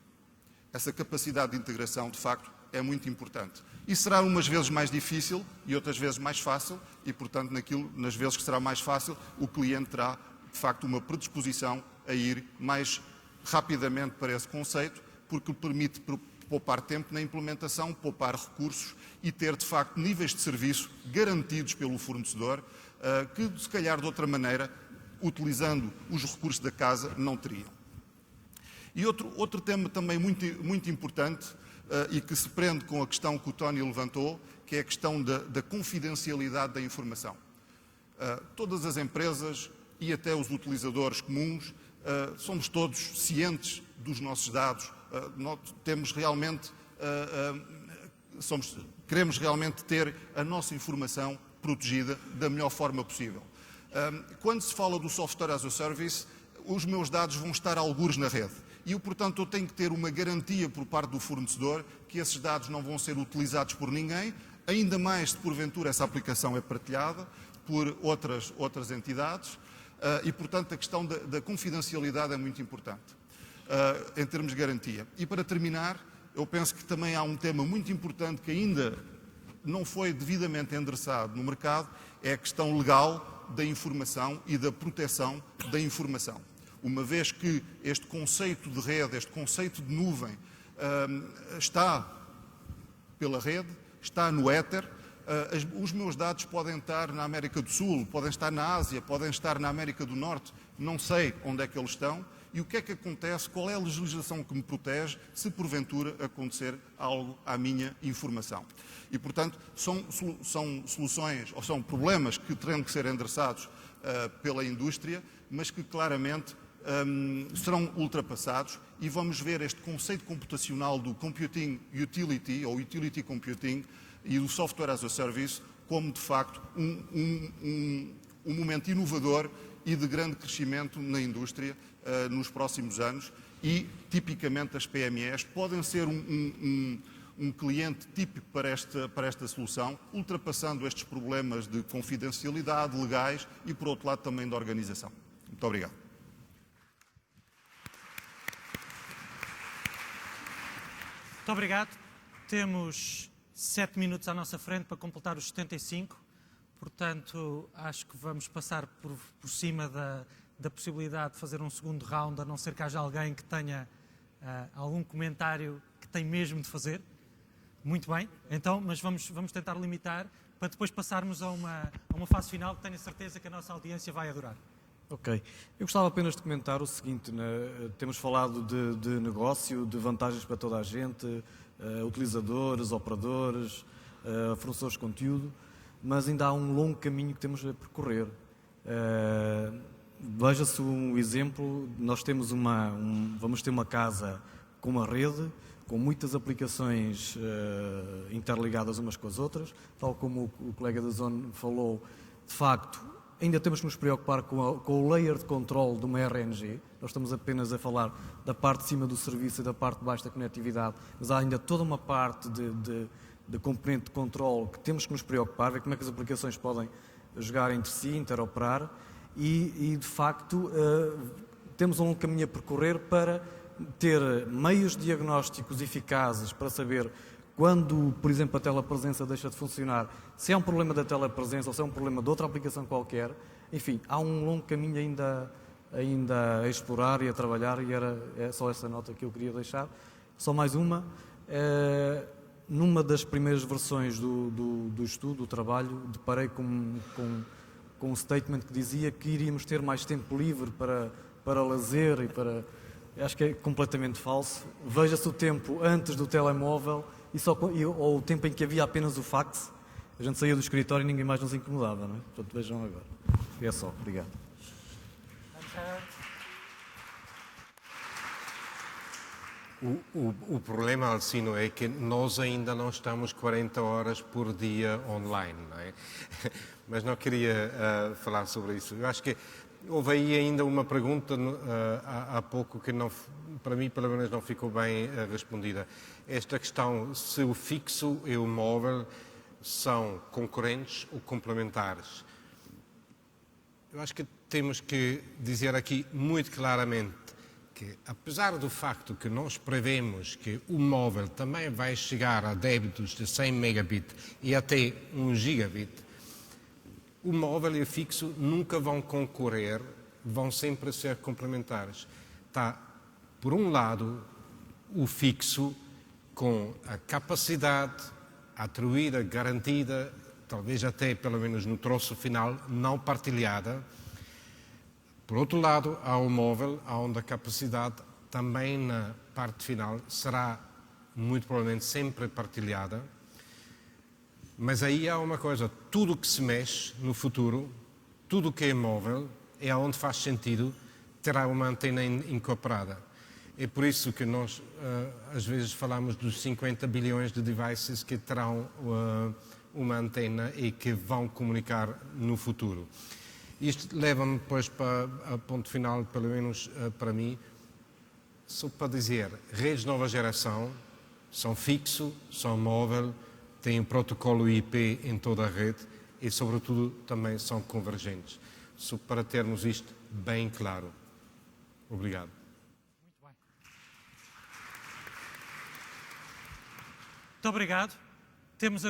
Essa capacidade de integração, de facto, é muito importante. E será umas vezes mais difícil e outras vezes mais fácil e, portanto, nas vezes que será mais fácil, o cliente terá, de facto, uma predisposição a ir mais rapidamente para esse conceito, porque permite poupar tempo na implementação, poupar recursos e ter, de facto, níveis de serviço garantidos pelo fornecedor que, se calhar, de outra maneira, utilizando os recursos da casa, não teriam. E outro tema também muito importante e que se prende com a questão que o Tony levantou, que é a questão da confidencialidade da informação. Todas as empresas e até os utilizadores comuns somos todos cientes dos nossos dados. Nós temos realmente, queremos realmente ter a nossa informação protegida da melhor forma possível. Quando se fala do Software as a Service, os meus dados vão estar algures na rede. E, portanto, eu tenho que ter uma garantia por parte do fornecedor que esses dados não vão ser utilizados por ninguém, ainda mais se porventura essa aplicação é partilhada por outras entidades. E, portanto, a questão da confidencialidade é muito importante em termos de garantia. E, para terminar, eu penso que também há um tema muito importante que ainda não foi devidamente endereçado no mercado, é a questão legal da informação e da proteção da informação. Uma vez que este conceito de rede, este conceito de nuvem está pela rede, está no éter, os meus dados podem estar na América do Sul, podem estar na Ásia, podem estar na América do Norte, não sei onde é que eles estão e o que é que acontece, qual é a legislação que me protege se porventura acontecer algo à minha informação. E, portanto, são soluções, ou são problemas que terão que ser endereçados pela indústria, mas que claramente serão ultrapassados e vamos ver este conceito computacional do Computing Utility, ou Utility Computing, e do Software as a Service como, de facto, um momento inovador e de grande crescimento na indústria nos próximos anos e, tipicamente, as PMEs podem ser um cliente típico para esta solução, ultrapassando estes problemas de confidencialidade, legais e, por outro lado, também de organização. Muito obrigado. Muito obrigado. Temos 7 minutos à nossa frente para completar os 75. Portanto, acho que vamos passar por cima da possibilidade de fazer um segundo round, a não ser que haja alguém que tenha algum comentário que tem mesmo de fazer. Muito bem, então, mas vamos tentar limitar para depois passarmos a uma fase final que tenho a certeza que a nossa audiência vai adorar. Ok. Eu gostava apenas de comentar o seguinte, temos falado de negócio, de vantagens para toda a gente, utilizadores, operadores, fornecedores de conteúdo, mas ainda há um longo caminho que temos a percorrer. Veja-se um exemplo, nós temos vamos ter uma casa com uma rede, com muitas aplicações interligadas umas com as outras, tal como o colega da Zone falou, de facto, ainda temos que nos preocupar com o layer de controle de uma RNG. Nós estamos apenas a falar da parte de cima do serviço e da parte de baixo da conectividade, mas há ainda toda uma parte de componente de controle que temos que nos preocupar, ver como é que as aplicações podem jogar entre si, interoperar e de facto, temos um caminho a percorrer para ter meios diagnósticos eficazes para saber quando, por exemplo, a telepresença deixa de funcionar, se é um problema da telepresença ou se é um problema de outra aplicação qualquer. Enfim, há um longo caminho ainda a explorar e a trabalhar, e é só essa nota que eu queria deixar. Só mais uma. Numa das primeiras versões do estudo, do trabalho, deparei com um statement que dizia que iríamos ter mais tempo livre para lazer e para... Acho que é completamente falso. Veja-se o tempo antes do telemóvel ou o tempo em que havia apenas o fax. A gente saía do escritório e ninguém mais nos incomodava, não é? Portanto, vejam agora. É só. Obrigado. O problema, Alcino, é que nós ainda não estamos 40 horas por dia online, não é? Mas não queria falar sobre isso. Eu acho que houve aí ainda uma pergunta há pouco que não, para mim, pelo menos, não ficou bem respondida. Esta questão, se o fixo e o móvel são concorrentes ou complementares. Eu acho que temos que dizer aqui muito claramente que, apesar do facto que nós prevemos que o móvel também vai chegar a débitos de 100 megabit e até 1 gigabit, o móvel e o fixo nunca vão concorrer, vão sempre ser complementares. Está, por um lado, o fixo com a capacidade atribuída, garantida, talvez até, pelo menos no troço final, não partilhada. Por outro lado, há o móvel, onde a capacidade também na parte final será, muito provavelmente, sempre partilhada. Mas aí há uma coisa, tudo que se mexe no futuro, tudo que é móvel, é onde faz sentido, terá uma antena incorporada. É por isso que nós, às vezes, falamos dos 50 bilhões de devices que terão uma antena e que vão comunicar no futuro. Isto leva-me depois para o ponto final, pelo menos para mim, só para dizer, redes de nova geração são fixo, são móvel, têm um protocolo IP em toda a rede e, sobretudo, também são convergentes. Só para termos isto bem claro. Obrigado. Muito bem. Muito obrigado. Temos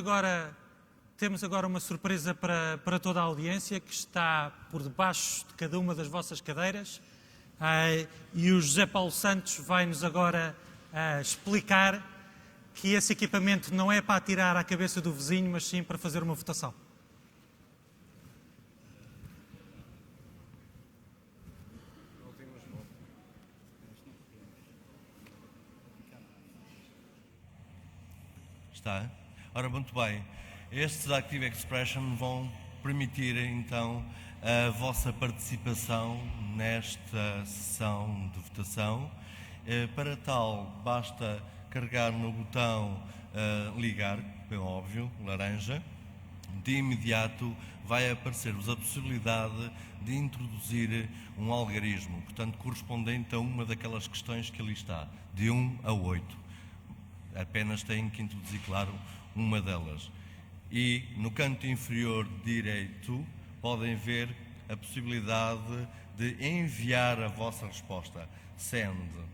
agora uma surpresa para toda a audiência que está por debaixo de cada uma das vossas cadeiras e o José Paulo Santos vai-nos agora explicar que esse equipamento não é para atirar à cabeça do vizinho, mas sim para fazer uma votação. Está? Ora, muito bem. Estes Active Expression vão permitir, então, a vossa participação nesta sessão de votação. Para tal, basta carregar no botão ligar, é óbvio, laranja. De imediato vai aparecer-vos a possibilidade de introduzir um algarismo, portanto, correspondente a uma daquelas questões que ali está, de 1 a 8. Apenas têm que introduzir, claro, uma delas. E no canto inferior direito podem ver a possibilidade de enviar a vossa resposta. Send.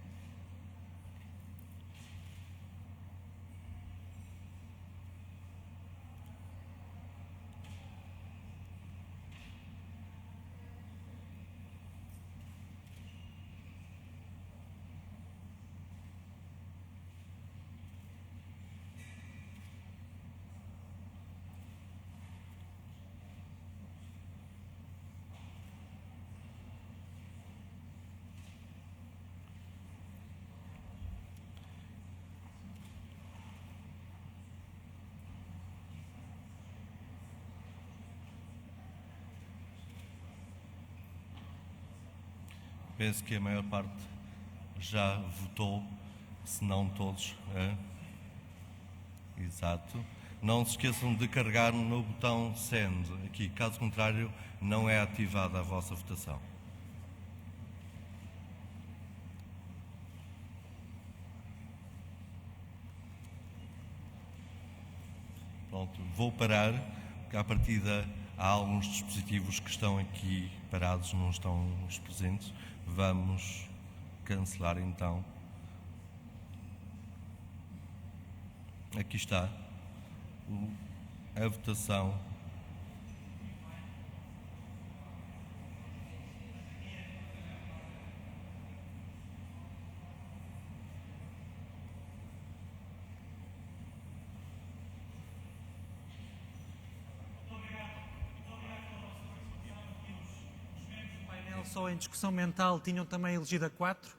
Penso que a maior parte já votou, se não todos. Exato. Não se esqueçam de carregar no botão Send aqui, caso contrário, não é ativada a vossa votação. Pronto, vou parar, porque à partida há alguns dispositivos que estão aqui parados, não estão os presentes. Vamos cancelar então Aqui está a votação. Só em discussão mental tinham também elegido a 4,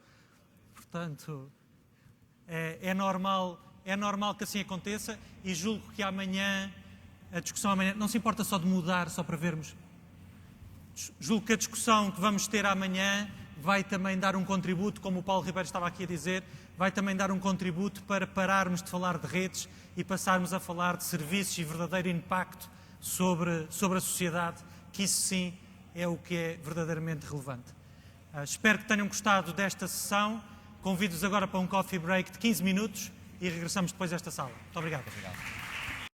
portanto é normal que assim aconteça, e julgo que amanhã, a discussão amanhã, não se importa só de mudar, só para vermos, julgo que a discussão que vamos ter amanhã vai também dar um contributo, como o Paulo Ribeiro estava aqui a dizer, vai também dar um contributo para pararmos de falar de redes e passarmos a falar de serviços e verdadeiro impacto sobre a sociedade, que isso sim é o que é verdadeiramente relevante. Espero que tenham gostado desta sessão. Convido-vos agora para um coffee break de 15 minutos e regressamos depois a esta sala. Muito obrigado.